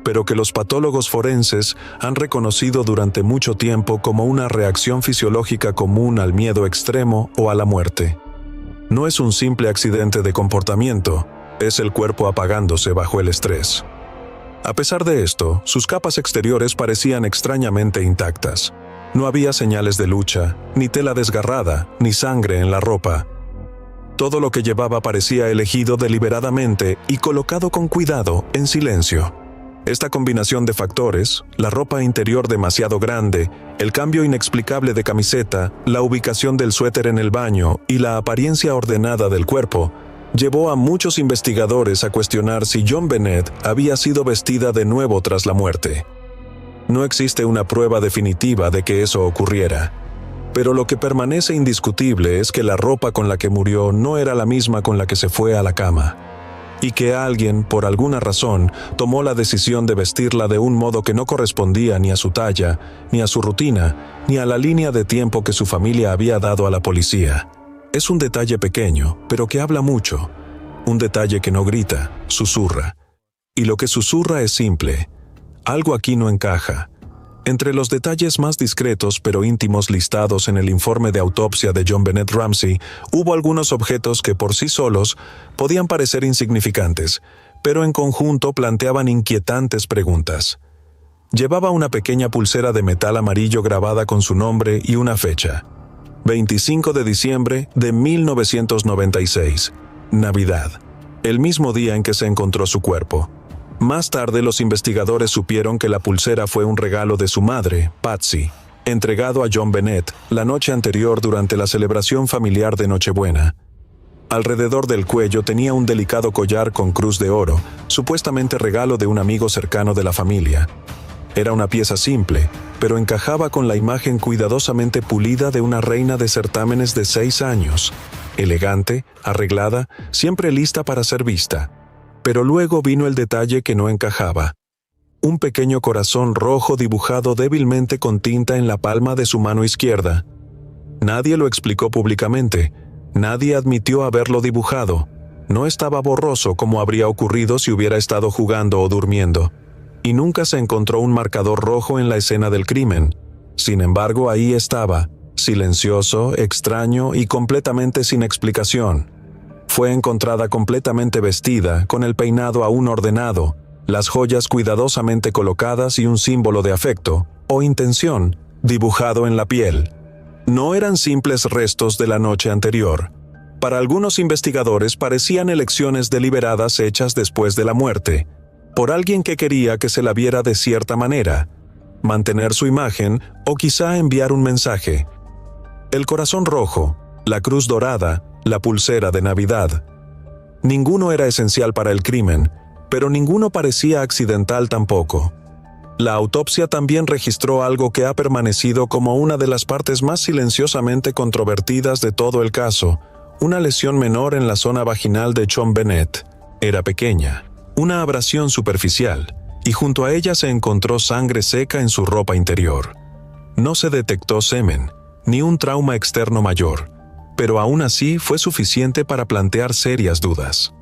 pero que los patólogos forenses han reconocido durante mucho tiempo como una reacción fisiológica común al miedo extremo o a la muerte. No es un simple accidente de comportamiento, es el cuerpo apagándose bajo el estrés. A pesar de esto, sus capas exteriores parecían extrañamente intactas. No había señales de lucha, ni tela desgarrada, ni sangre en la ropa. Todo lo que llevaba parecía elegido deliberadamente y colocado con cuidado, en silencio. Esta combinación de factores, la ropa interior demasiado grande, el cambio inexplicable de camiseta, la ubicación del suéter en el baño y la apariencia ordenada del cuerpo, llevó a muchos investigadores a cuestionar si JonBenét había sido vestida de nuevo tras la muerte. No existe una prueba definitiva de que eso ocurriera, pero lo que permanece indiscutible es que la ropa con la que murió no era la misma con la que se fue a la cama, y que alguien, por alguna razón, tomó la decisión de vestirla de un modo que no correspondía ni a su talla, ni a su rutina, ni a la línea de tiempo que su familia había dado a la policía. Es un detalle pequeño, pero que habla mucho. Un detalle que no grita, susurra. Y lo que susurra es simple. Algo aquí no encaja. Entre los detalles más discretos pero íntimos listados en el informe de autopsia de JonBenét Ramsey, hubo algunos objetos que por sí solos podían parecer insignificantes, pero en conjunto planteaban inquietantes preguntas. Llevaba una pequeña pulsera de metal amarillo grabada con su nombre y una fecha. 25 de diciembre de 1996, Navidad, el mismo día en que se encontró su cuerpo. Más tarde, los investigadores supieron que la pulsera fue un regalo de su madre, Patsy, entregado a JonBenét la noche anterior durante la celebración familiar de Nochebuena. Alrededor del cuello tenía un delicado collar con cruz de oro, supuestamente regalo de un amigo cercano de la familia. Era una pieza simple, pero encajaba con la imagen cuidadosamente pulida de una reina de certámenes de 6 años, elegante, arreglada, siempre lista para ser vista. Pero luego vino el detalle que no encajaba. Un pequeño corazón rojo dibujado débilmente con tinta en la palma de su mano izquierda. Nadie lo explicó públicamente. Nadie admitió haberlo dibujado. No estaba borroso como habría ocurrido si hubiera estado jugando o durmiendo. Y nunca se encontró un marcador rojo en la escena del crimen. Sin embargo, ahí estaba, silencioso, extraño y completamente sin explicación. Fue encontrada completamente vestida, con el peinado aún ordenado, las joyas cuidadosamente colocadas y un símbolo de afecto, o intención, dibujado en la piel. No eran simples restos de la noche anterior. Para algunos investigadores parecían elecciones deliberadas hechas después de la muerte, por alguien que quería que se la viera de cierta manera, mantener su imagen o quizá enviar un mensaje. El corazón rojo, la cruz dorada, la pulsera de Navidad. Ninguno era esencial para el crimen, pero ninguno parecía accidental tampoco. La autopsia también registró algo que ha permanecido como una de las partes más silenciosamente controvertidas de todo el caso, una lesión menor en la zona vaginal de JonBenét. Era pequeña, una abrasión superficial, y junto a ella se encontró sangre seca en su ropa interior. No se detectó semen, ni un trauma externo mayor, pero aún así fue suficiente para plantear serias dudas.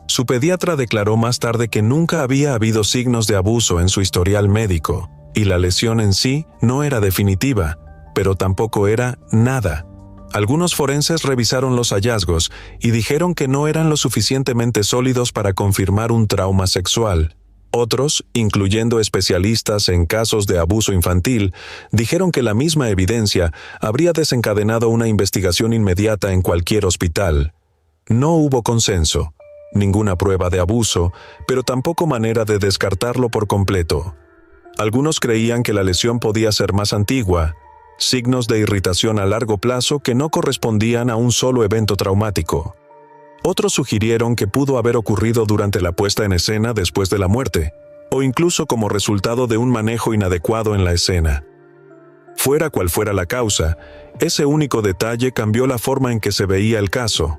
Su pediatra declaró más tarde que nunca había habido signos de abuso en su historial médico, y la lesión en sí no era definitiva, pero tampoco era nada. Algunos forenses revisaron los hallazgos y dijeron que no eran lo suficientemente sólidos para confirmar un trauma sexual. Otros, incluyendo especialistas en casos de abuso infantil, dijeron que la misma evidencia habría desencadenado una investigación inmediata en cualquier hospital. No hubo consenso, ninguna prueba de abuso, pero tampoco manera de descartarlo por completo. Algunos creían que la lesión podía ser más antigua, signos de irritación a largo plazo que no correspondían a un solo evento traumático. Otros sugirieron que pudo haber ocurrido durante la puesta en escena después de la muerte, o incluso como resultado de un manejo inadecuado en la escena. Fuera cual fuera la causa, ese único detalle cambió la forma en que se veía el caso.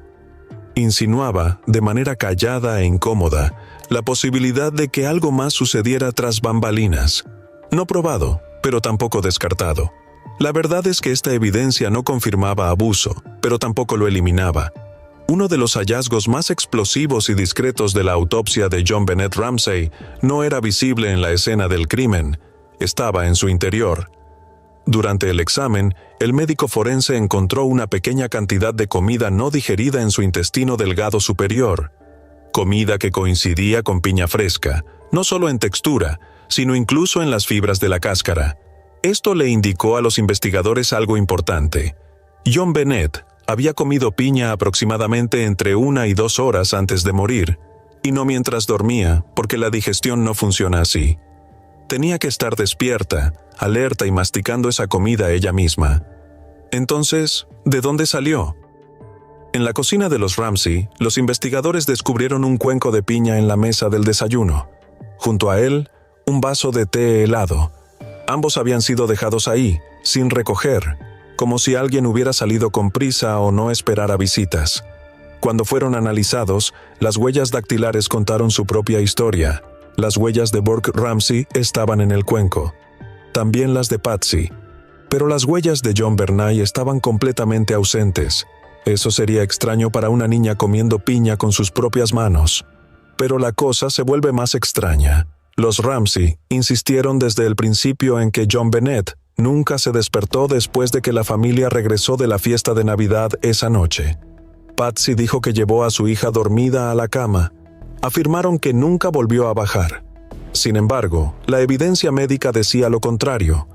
Insinuaba, de manera callada e incómoda, la posibilidad de que algo más sucediera tras bambalinas. No probado, pero tampoco descartado. La verdad es que esta evidencia no confirmaba abuso, pero tampoco lo eliminaba. Uno de los hallazgos más explosivos y discretos de la autopsia de John Bennett Ramsey no era visible en la escena del crimen, estaba en su interior. Durante el examen, el médico forense encontró una pequeña cantidad de comida no digerida en su intestino delgado superior. Comida que coincidía con piña fresca, no solo en textura, sino incluso en las fibras de la cáscara. Esto le indicó a los investigadores algo importante. John Bennett había comido piña aproximadamente entre 1 y 2 horas antes de morir, y no mientras dormía, porque la digestión no funciona así. Tenía que estar despierta, alerta y masticando esa comida ella misma. Entonces, ¿de dónde salió? En la cocina de los Ramsey, los investigadores descubrieron un cuenco de piña en la mesa del desayuno. Junto a él, un vaso de té helado. Ambos habían sido dejados ahí, sin recoger, como si alguien hubiera salido con prisa o no esperara visitas. Cuando fueron analizados, las huellas dactilares contaron su propia historia. Las huellas de Burke Ramsey estaban en el cuenco. También las de Patsy. Pero las huellas de John Bernay estaban completamente ausentes. Eso sería extraño para una niña comiendo piña con sus propias manos. Pero la cosa se vuelve más extraña. Los Ramsey insistieron desde el principio en que John Bennett nunca se despertó después de que la familia regresó de la fiesta de Navidad esa noche. Patsy dijo que llevó a su hija dormida a la cama. Afirmaron que nunca volvió a bajar. Sin embargo, la evidencia médica decía lo contrario.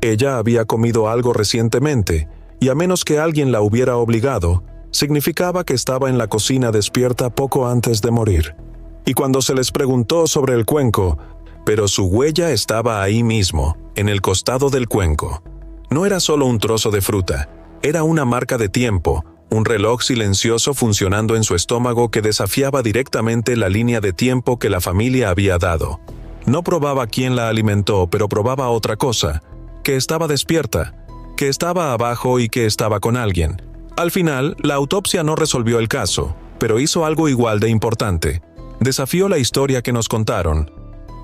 Ella había comido algo recientemente, y a menos que alguien la hubiera obligado, significaba que estaba en la cocina despierta poco antes de morir. Y cuando se les preguntó sobre el cuenco, pero su huella estaba ahí mismo, en el costado del cuenco. No era solo un trozo de fruta, era una marca de tiempo, un reloj silencioso funcionando en su estómago que desafiaba directamente la línea de tiempo que la familia había dado. No probaba quién la alimentó, pero probaba otra cosa, que estaba despierta, que estaba abajo y que estaba con alguien. Al final, la autopsia no resolvió el caso, pero hizo algo igual de importante. Desafió la historia que nos contaron.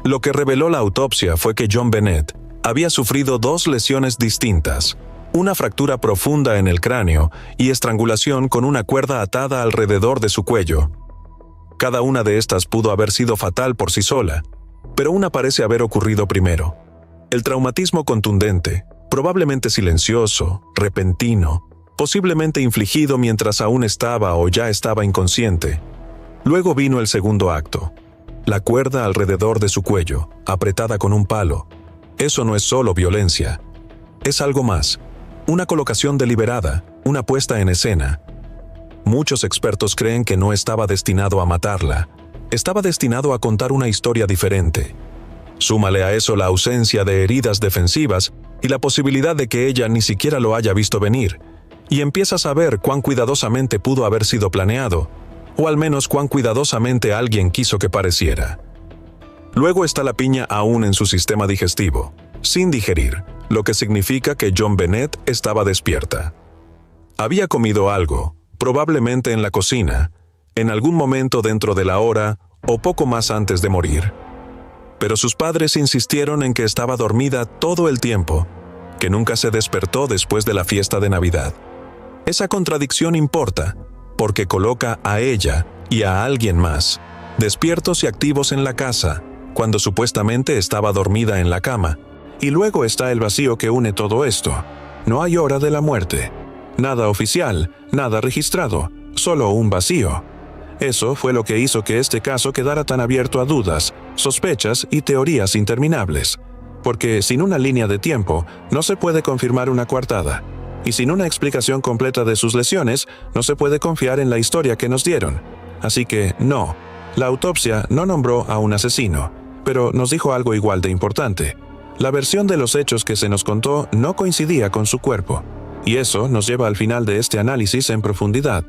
Lo que reveló la autopsia fue que John Bennett había sufrido 2 lesiones distintas, una fractura profunda en el cráneo y estrangulación con una cuerda atada alrededor de su cuello. Cada una de estas pudo haber sido fatal por sí sola, pero una parece haber ocurrido primero. El traumatismo contundente, probablemente silencioso, repentino, posiblemente infligido mientras aún estaba o ya estaba inconsciente. Luego vino el segundo acto. La cuerda alrededor de su cuello, apretada con un palo. Eso no es solo violencia. Es algo más. Una colocación deliberada, una puesta en escena. Muchos expertos creen que no estaba destinado a matarla. Estaba destinado a contar una historia diferente. Súmale a eso la ausencia de heridas defensivas y la posibilidad de que ella ni siquiera lo haya visto venir, y empiezas a ver cuán cuidadosamente pudo haber sido planeado, o al menos cuán cuidadosamente alguien quiso que pareciera. Luego está la piña aún en su sistema digestivo, sin digerir, lo que significa que John Bennett estaba despierta. Había comido algo, probablemente en la cocina, en algún momento dentro de la hora o poco más antes de morir. Pero sus padres insistieron en que estaba dormida todo el tiempo, que nunca se despertó después de la fiesta de Navidad. Esa contradicción importa, porque coloca a ella y a alguien más, despiertos y activos en la casa, cuando supuestamente estaba dormida en la cama. Y luego está el vacío que une todo esto. No hay hora de la muerte. Nada oficial, nada registrado, solo un vacío. Eso fue lo que hizo que este caso quedara tan abierto a dudas, sospechas y teorías interminables. Porque sin una línea de tiempo, no se puede confirmar una coartada. Y sin una explicación completa de sus lesiones, no se puede confiar en la historia que nos dieron. Así que, no, la autopsia no nombró a un asesino, pero nos dijo algo igual de importante. La versión de los hechos que se nos contó no coincidía con su cuerpo. Y eso nos lleva al final de este análisis en profundidad.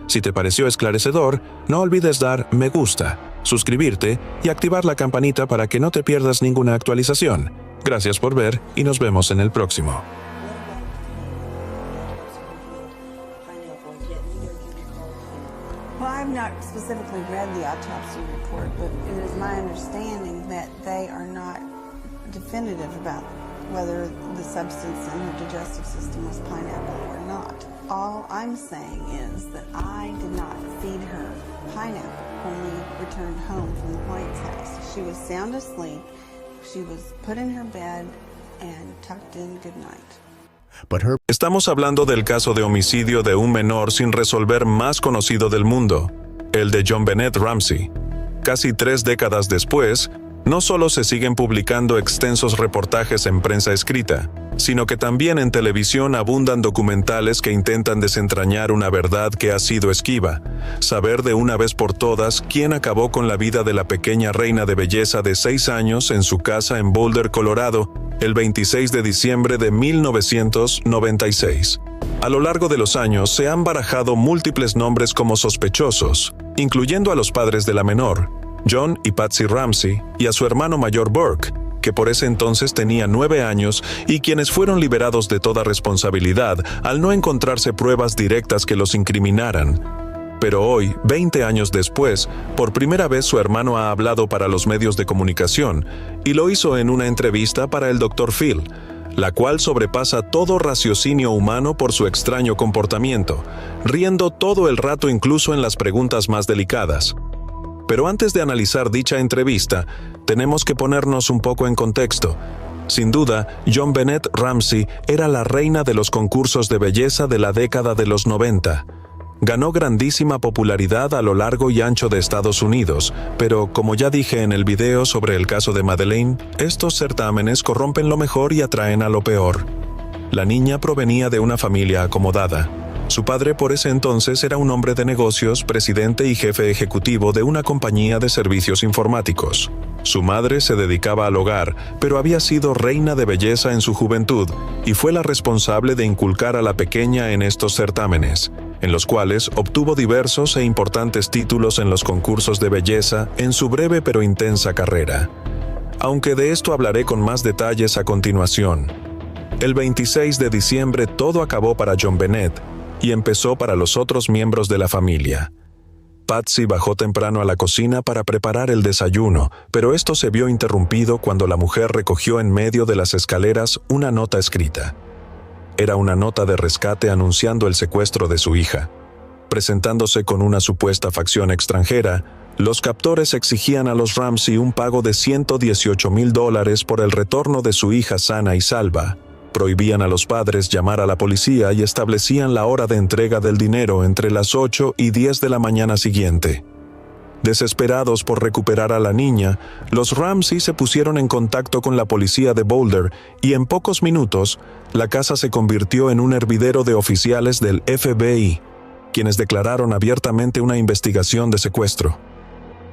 Si te pareció esclarecedor, no olvides dar me gusta, suscribirte y activar la campanita para que no te pierdas ninguna actualización. Gracias por ver y nos vemos en el próximo. Well, I've not specifically read the autopsy report, but it is my understanding that they are not definitive about whether the substance in her digestive system was pineapple or not. All I'm saying is that I did not feed her pineapple when we returned home from the White's house. She was sound asleep. She was put in her bed and tucked in good night. Estamos hablando del caso de homicidio de un menor sin resolver más conocido del mundo, el de JonBenét Ramsey. Casi 3 décadas después, no solo se siguen publicando extensos reportajes en prensa escrita, sino que también en televisión abundan documentales que intentan desentrañar una verdad que ha sido esquiva, saber de una vez por todas quién acabó con la vida de la pequeña reina de belleza de 6 años en su casa en Boulder, Colorado, el 26 de diciembre de 1996. A lo largo de los años se han barajado múltiples nombres como sospechosos, incluyendo a los padres de la menor, John y Patsy Ramsey, y a su hermano mayor Burke, que por ese entonces tenía 9 años y quienes fueron liberados de toda responsabilidad al no encontrarse pruebas directas que los incriminaran. Pero hoy, 20 años después, por primera vez su hermano ha hablado para los medios de comunicación, y lo hizo en una entrevista para el Dr. Phil, la cual sobrepasa todo raciocinio humano por su extraño comportamiento, riendo todo el rato incluso en las preguntas más delicadas. Pero antes de analizar dicha entrevista, tenemos que ponernos un poco en contexto. Sin duda, JonBenét Ramsey era la reina de los concursos de belleza de la década de los 90. Ganó grandísima popularidad a lo largo y ancho de Estados Unidos, pero como ya dije en el video sobre el caso de Madeleine, estos certámenes corrompen lo mejor y atraen a lo peor. La niña provenía de una familia acomodada. Su padre por ese entonces era un hombre de negocios, presidente y jefe ejecutivo de una compañía de servicios informáticos. Su madre se dedicaba al hogar, pero había sido reina de belleza en su juventud y fue la responsable de inculcar a la pequeña en estos certámenes, en los cuales obtuvo diversos e importantes títulos en los concursos de belleza en su breve pero intensa carrera. Aunque de esto hablaré con más detalles a continuación. El 26 de diciembre todo acabó para JonBenét, y empezó para los otros miembros de la familia. Patsy bajó temprano a la cocina para preparar el desayuno, pero esto se vio interrumpido cuando la mujer recogió en medio de las escaleras una nota escrita. Era una nota de rescate anunciando el secuestro de su hija. Presentándose con una supuesta facción extranjera, los captores exigían a los Ramsey un pago de $118,000 por el retorno de su hija sana y salva. Prohibían a los padres llamar a la policía y establecían la hora de entrega del dinero entre las 8 y 10 de la mañana siguiente. Desesperados por recuperar a la niña, los Ramsey se pusieron en contacto con la policía de Boulder y en pocos minutos, la casa se convirtió en un hervidero de oficiales del FBI, quienes declararon abiertamente una investigación de secuestro.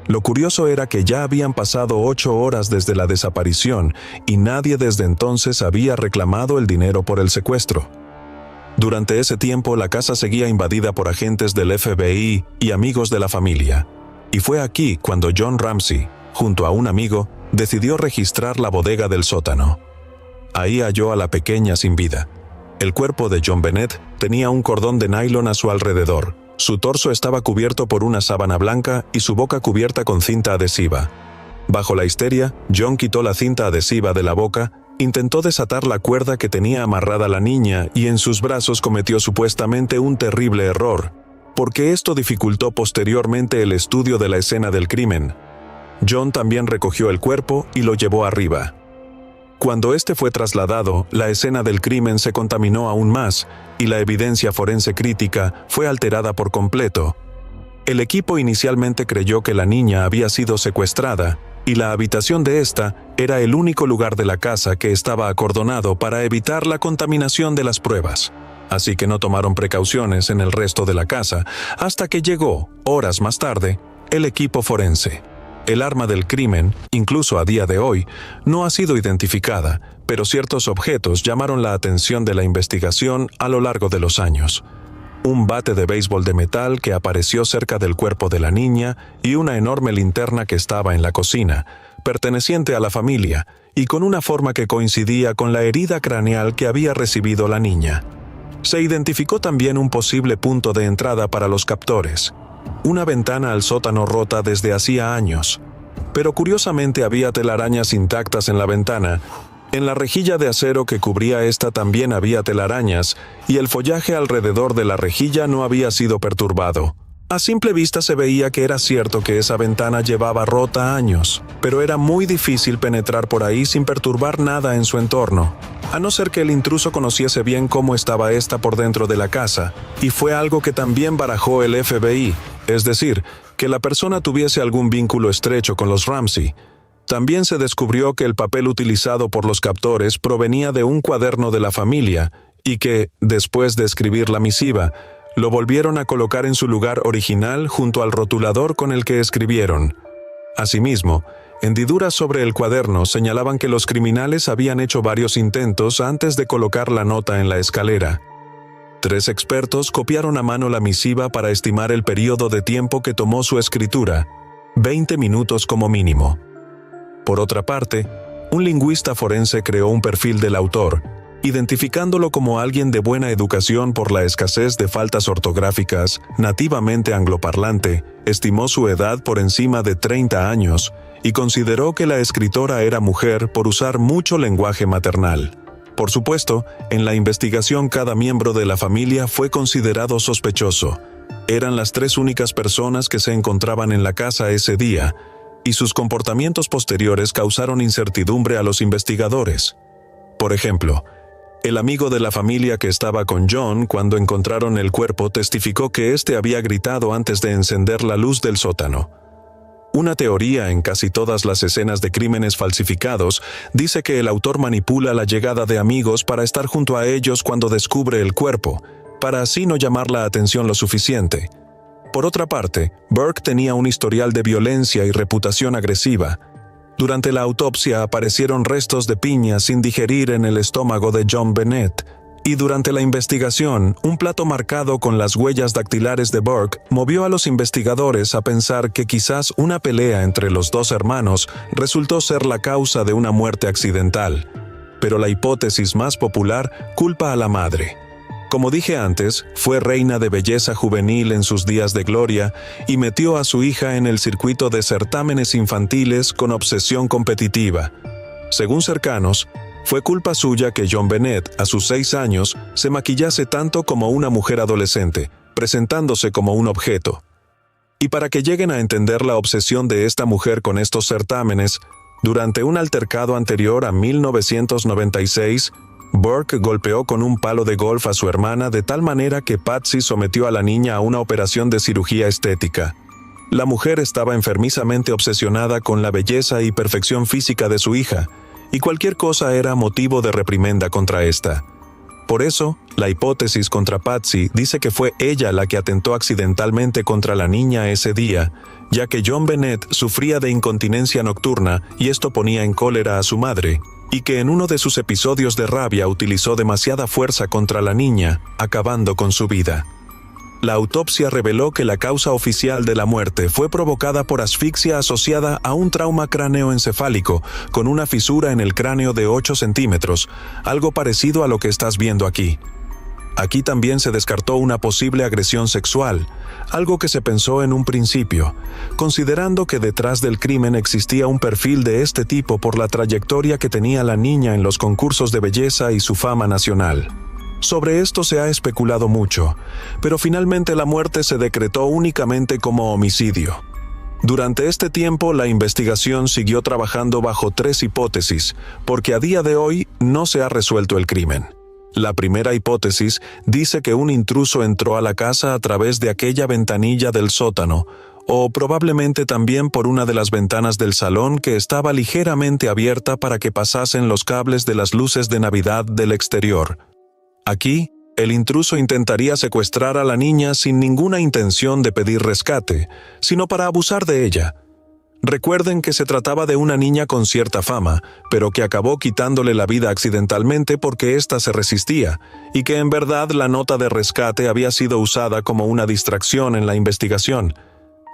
Lo curioso era que ya habían pasado 8 horas desde la desaparición y nadie desde entonces había reclamado el dinero por el secuestro. Durante ese tiempo la casa seguía invadida por agentes del FBI y amigos de la familia. Y fue aquí cuando John Ramsey, junto a un amigo, decidió registrar la bodega del sótano. Ahí halló a la pequeña sin vida. El cuerpo de JonBenét tenía un cordón de nylon a su alrededor. Su torso estaba cubierto por una sábana blanca y su boca cubierta con cinta adhesiva. Bajo la histeria, John quitó la cinta adhesiva de la boca, intentó desatar la cuerda que tenía amarrada la niña y en sus brazos cometió supuestamente un terrible error, porque esto dificultó posteriormente el estudio de la escena del crimen. John también recogió el cuerpo y lo llevó arriba. Cuando este fue trasladado, la escena del crimen se contaminó aún más y la evidencia forense crítica fue alterada por completo. El equipo inicialmente creyó que la niña había sido secuestrada y la habitación de esta era el único lugar de la casa que estaba acordonado para evitar la contaminación de las pruebas. Así que no tomaron precauciones en el resto de la casa hasta que llegó, horas más tarde, el equipo forense. El arma del crimen, incluso a día de hoy, no ha sido identificada, pero ciertos objetos llamaron la atención de la investigación a lo largo de los años. Un bate de béisbol de metal que apareció cerca del cuerpo de la niña y una enorme linterna que estaba en la cocina, perteneciente a la familia, y con una forma que coincidía con la herida craneal que había recibido la niña. Se identificó también un posible punto de entrada para los captores. Una ventana al sótano rota desde hacía años, pero curiosamente había telarañas intactas en la ventana, En la rejilla de acero que cubría esta también había telarañas, y el follaje alrededor de la rejilla no había sido perturbado. A simple vista se veía que era cierto que esa ventana llevaba rota años, pero era muy difícil penetrar por ahí sin perturbar nada en su entorno, a no ser que el intruso conociese bien cómo estaba esta por dentro de la casa, y fue algo que también barajó el FBI, es decir, que la persona tuviese algún vínculo estrecho con los Ramsey. También se descubrió que el papel utilizado por los captores provenía de un cuaderno de la familia, y que, después de escribir la misiva, lo volvieron a colocar en su lugar original junto al rotulador con el que escribieron. Asimismo, hendiduras sobre el cuaderno señalaban que los criminales habían hecho varios intentos antes de colocar la nota en la escalera. 3 expertos copiaron a mano la misiva para estimar el período de tiempo que tomó su escritura, 20 minutos como mínimo. Por otra parte, un lingüista forense creó un perfil del autor, identificándolo como alguien de buena educación por la escasez de faltas ortográficas, nativamente angloparlante, estimó su edad por encima de 30 años y consideró que la escritora era mujer por usar mucho lenguaje maternal. Por supuesto, en la investigación cada miembro de la familia fue considerado sospechoso. Eran las 3 únicas personas que se encontraban en la casa ese día, y sus comportamientos posteriores causaron incertidumbre a los investigadores. Por ejemplo, el amigo de la familia que estaba con John cuando encontraron el cuerpo testificó que éste había gritado antes de encender la luz del sótano. Una teoría en casi todas las escenas de crímenes falsificados dice que el autor manipula la llegada de amigos para estar junto a ellos cuando descubre el cuerpo, para así no llamar la atención lo suficiente. Por otra parte, Burke tenía un historial de violencia y reputación agresiva. Durante la autopsia aparecieron restos de piña sin digerir en el estómago de John Bennett, y durante la investigación, un plato marcado con las huellas dactilares de Burke movió a los investigadores a pensar que quizás una pelea entre los 2 hermanos resultó ser la causa de una muerte accidental. Pero la hipótesis más popular culpa a la madre. Como dije antes, fue reina de belleza juvenil en sus días de gloria y metió a su hija en el circuito de certámenes infantiles con obsesión competitiva. Según cercanos, fue culpa suya que John Bennett, a sus 6 años, se maquillase tanto como una mujer adolescente, presentándose como un objeto. Y para que lleguen a entender la obsesión de esta mujer con estos certámenes, durante un altercado anterior a 1996, Burke golpeó con un palo de golf a su hermana de tal manera que Patsy sometió a la niña a una operación de cirugía estética. La mujer estaba enfermizamente obsesionada con la belleza y perfección física de su hija, y cualquier cosa era motivo de reprimenda contra esta. Por eso, la hipótesis contra Patsy dice que fue ella la que atentó accidentalmente contra la niña ese día, ya que John Bennett sufría de incontinencia nocturna y esto ponía en cólera a su madre, y que en uno de sus episodios de rabia utilizó demasiada fuerza contra la niña, acabando con su vida. La autopsia reveló que la causa oficial de la muerte fue provocada por asfixia asociada a un trauma cráneoencefálico con una fisura en el cráneo de 8 centímetros, algo parecido a lo que estás viendo aquí. Aquí también se descartó una posible agresión sexual, algo que se pensó en un principio, considerando que detrás del crimen existía un perfil de este tipo por la trayectoria que tenía la niña en los concursos de belleza y su fama nacional. Sobre esto se ha especulado mucho, pero finalmente la muerte se decretó únicamente como homicidio. Durante este tiempo, la investigación siguió trabajando bajo 3 hipótesis, porque a día de hoy no se ha resuelto el crimen. La primera hipótesis dice que un intruso entró a la casa a través de aquella ventanilla del sótano, o probablemente también por una de las ventanas del salón que estaba ligeramente abierta para que pasasen los cables de las luces de Navidad del exterior. Aquí, el intruso intentaría secuestrar a la niña sin ninguna intención de pedir rescate, sino para abusar de ella. Recuerden que se trataba de una niña con cierta fama, pero que acabó quitándole la vida accidentalmente porque ésta se resistía, y que en verdad la nota de rescate había sido usada como una distracción en la investigación.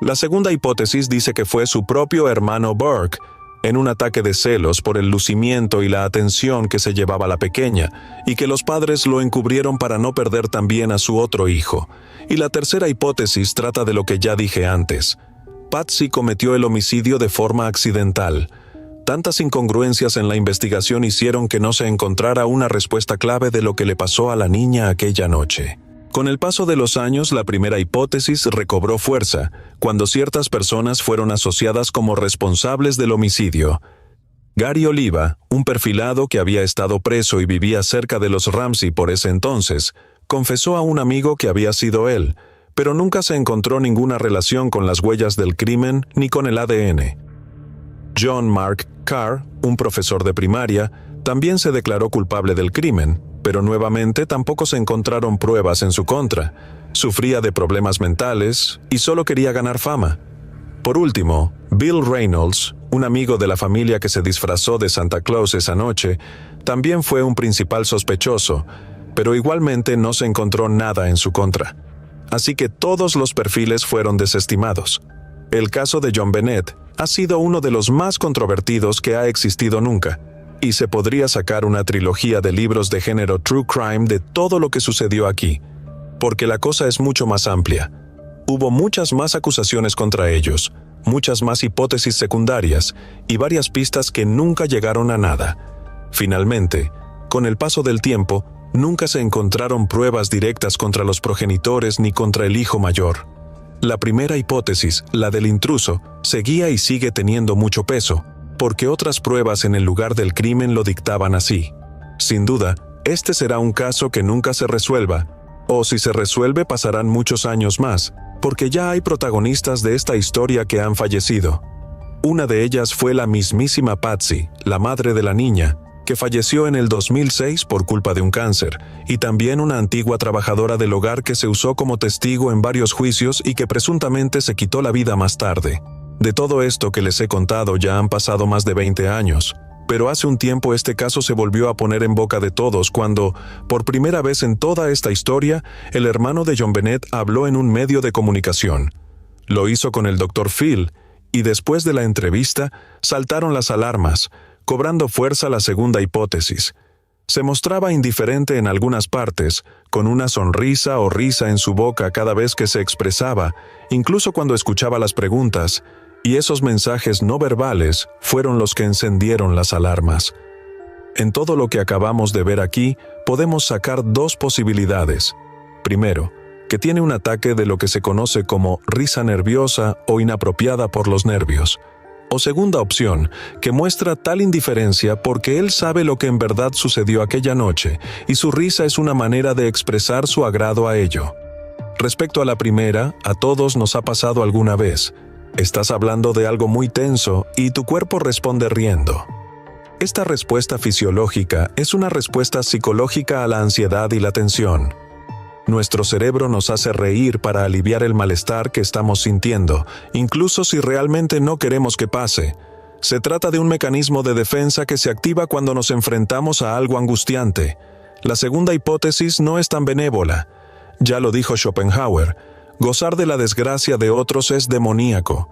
La segunda hipótesis dice que fue su propio hermano Burke, en un ataque de celos por el lucimiento y la atención que se llevaba la pequeña, y que los padres lo encubrieron para no perder también a su otro hijo. Y la tercera hipótesis trata de lo que ya dije antes. Patsy cometió el homicidio de forma accidental. Tantas incongruencias en la investigación hicieron que no se encontrara una respuesta clave de lo que le pasó a la niña aquella noche. Con el paso de los años, la primera hipótesis recobró fuerza, cuando ciertas personas fueron asociadas como responsables del homicidio. Gary Oliva, un perfilado que había estado preso y vivía cerca de los Ramsey por ese entonces, confesó a un amigo que había sido él, pero nunca se encontró ninguna relación con las huellas del crimen ni con el ADN. John Mark Carr, un profesor de primaria, también se declaró culpable del crimen, pero nuevamente tampoco se encontraron pruebas en su contra. Sufría de problemas mentales y solo quería ganar fama. Por último, Bill Reynolds, un amigo de la familia que se disfrazó de Santa Claus esa noche, también fue un principal sospechoso, pero igualmente no se encontró nada en su contra. Así que todos los perfiles fueron desestimados. El caso de John Bennett ha sido uno de los más controvertidos que ha existido nunca, y se podría sacar una trilogía de libros de género True Crime de todo lo que sucedió aquí, porque la cosa es mucho más amplia. Hubo muchas más acusaciones contra ellos, muchas más hipótesis secundarias y varias pistas que nunca llegaron a nada. Finalmente, con el paso del tiempo, nunca se encontraron pruebas directas contra los progenitores ni contra el hijo mayor. La primera hipótesis, la del intruso, seguía y sigue teniendo mucho peso, porque otras pruebas en el lugar del crimen lo dictaban así. Sin duda, este será un caso que nunca se resuelva, o si se resuelve pasarán muchos años más, porque ya hay protagonistas de esta historia que han fallecido. Una de ellas fue la mismísima Patsy, la madre de la niña, que falleció en el 2006 por culpa de un cáncer, y también una antigua trabajadora del hogar que se usó como testigo en varios juicios y que presuntamente se quitó la vida más tarde. De todo esto que les he contado ya han pasado más de 20 años, pero hace un tiempo este caso se volvió a poner en boca de todos cuando, por primera vez en toda esta historia, el hermano de John Bennett habló en un medio de comunicación. Lo hizo con el Dr. Phil, y después de la entrevista, saltaron las alarmas, cobrando fuerza la segunda hipótesis. Se mostraba indiferente en algunas partes, con una sonrisa o risa en su boca cada vez que se expresaba, incluso cuando escuchaba las preguntas, y esos mensajes no verbales fueron los que encendieron las alarmas. En todo lo que acabamos de ver aquí, podemos sacar dos posibilidades. Primero, que tiene un ataque de lo que se conoce como risa nerviosa o inapropiada por los nervios. O segunda opción, que muestra tal indiferencia porque él sabe lo que en verdad sucedió aquella noche, y su risa es una manera de expresar su agrado a ello. Respecto a la primera, a todos nos ha pasado alguna vez. Estás hablando de algo muy tenso y tu cuerpo responde riendo. Esta respuesta fisiológica es una respuesta psicológica a la ansiedad y la tensión. Nuestro cerebro nos hace reír para aliviar el malestar que estamos sintiendo, incluso si realmente no queremos que pase. Se trata de un mecanismo de defensa que se activa cuando nos enfrentamos a algo angustiante. La segunda hipótesis no es tan benévola. Ya lo dijo Schopenhauer, gozar de la desgracia de otros es demoníaco.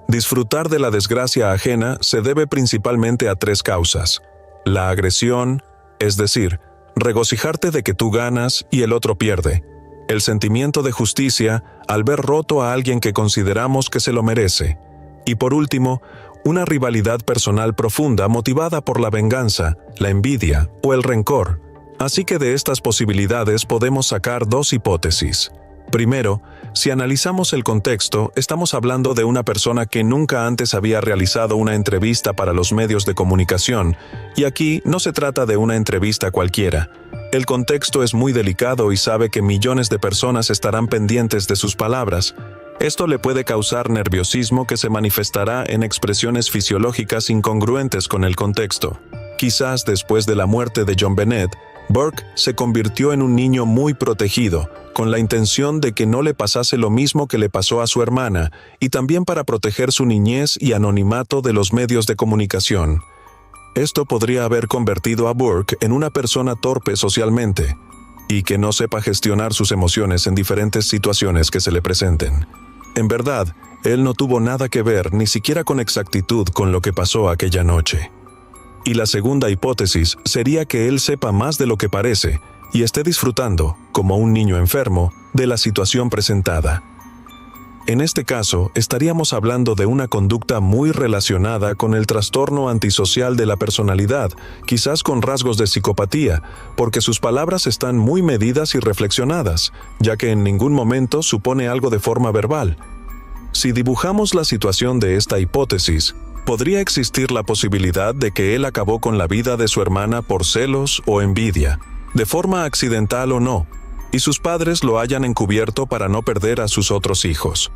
Disfrutar de la desgracia ajena se debe principalmente a tres causas. La agresión, es decir, regocijarte de que tú ganas y el otro pierde. El sentimiento de justicia al ver roto a alguien que consideramos que se lo merece. Y por último, una rivalidad personal profunda motivada por la venganza, la envidia o el rencor. Así que de estas posibilidades podemos sacar dos hipótesis. Primero, si analizamos el contexto, estamos hablando de una persona que nunca antes había realizado una entrevista para los medios de comunicación, y aquí no se trata de una entrevista cualquiera. El contexto es muy delicado y sabe que millones de personas estarán pendientes de sus palabras. Esto le puede causar nerviosismo que se manifestará en expresiones fisiológicas incongruentes con el contexto. Quizás después de la muerte de John Bennett, Burke se convirtió en un niño muy protegido, con la intención de que no le pasase lo mismo que le pasó a su hermana, y también para proteger su niñez y anonimato de los medios de comunicación. Esto podría haber convertido a Burke en una persona torpe socialmente, y que no sepa gestionar sus emociones en diferentes situaciones que se le presenten. En verdad, él no tuvo nada que ver ni siquiera con exactitud con lo que pasó aquella noche. Y la segunda hipótesis sería que él sepa más de lo que parece y esté disfrutando, como un niño enfermo, de la situación presentada. En este caso, estaríamos hablando de una conducta muy relacionada con el trastorno antisocial de la personalidad, quizás con rasgos de psicopatía, porque sus palabras están muy medidas y reflexionadas, ya que en ningún momento supone algo de forma verbal. Si dibujamos la situación de esta hipótesis, podría existir la posibilidad de que él acabó con la vida de su hermana por celos o envidia, de forma accidental o no, y sus padres lo hayan encubierto para no perder a sus otros hijos.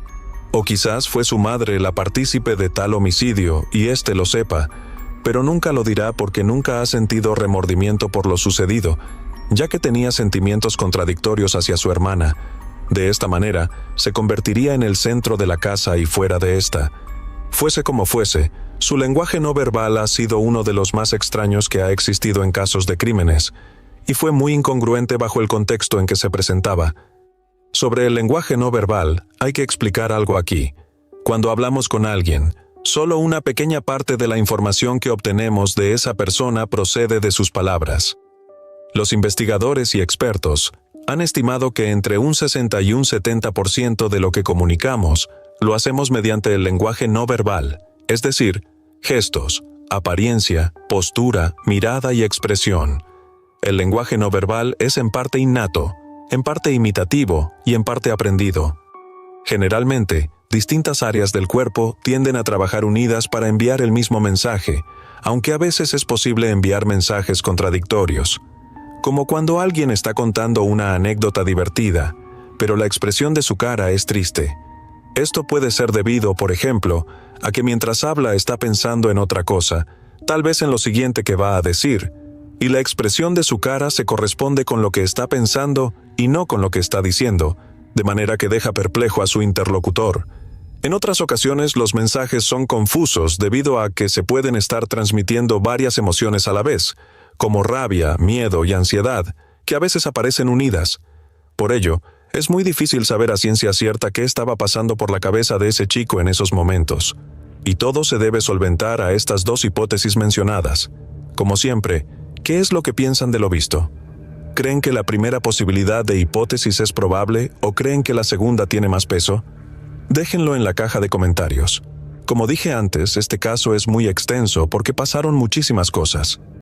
O quizás fue su madre la partícipe de tal homicidio y éste lo sepa, pero nunca lo dirá porque nunca ha sentido remordimiento por lo sucedido, ya que tenía sentimientos contradictorios hacia su hermana. De esta manera, se convertiría en el centro de la casa y fuera de esta. Fuese como fuese, su lenguaje no verbal ha sido uno de los más extraños que ha existido en casos de crímenes, y fue muy incongruente bajo el contexto en que se presentaba. Sobre el lenguaje no verbal, hay que explicar algo aquí. Cuando hablamos con alguien, solo una pequeña parte de la información que obtenemos de esa persona procede de sus palabras. Los investigadores y expertos han estimado que entre un 60 y un 70% de lo que comunicamos lo hacemos mediante el lenguaje no verbal, es decir, gestos, apariencia, postura, mirada y expresión. El lenguaje no verbal es en parte innato, en parte imitativo y en parte aprendido. Generalmente, distintas áreas del cuerpo tienden a trabajar unidas para enviar el mismo mensaje, aunque a veces es posible enviar mensajes contradictorios. Como cuando alguien está contando una anécdota divertida, pero la expresión de su cara es triste. Esto puede ser debido, por ejemplo, a que mientras habla está pensando en otra cosa, tal vez en lo siguiente que va a decir, y la expresión de su cara se corresponde con lo que está pensando y no con lo que está diciendo, de manera que deja perplejo a su interlocutor. En otras ocasiones los mensajes son confusos debido a que se pueden estar transmitiendo varias emociones a la vez, como rabia, miedo y ansiedad, que a veces aparecen unidas. Por ello, es muy difícil saber a ciencia cierta qué estaba pasando por la cabeza de ese chico en esos momentos. Y todo se debe solventar a estas dos hipótesis mencionadas. Como siempre, ¿qué es lo que piensan de lo visto? ¿Creen que la primera posibilidad de hipótesis es probable o creen que la segunda tiene más peso? Déjenlo en la caja de comentarios. Como dije antes, este caso es muy extenso porque pasaron muchísimas cosas.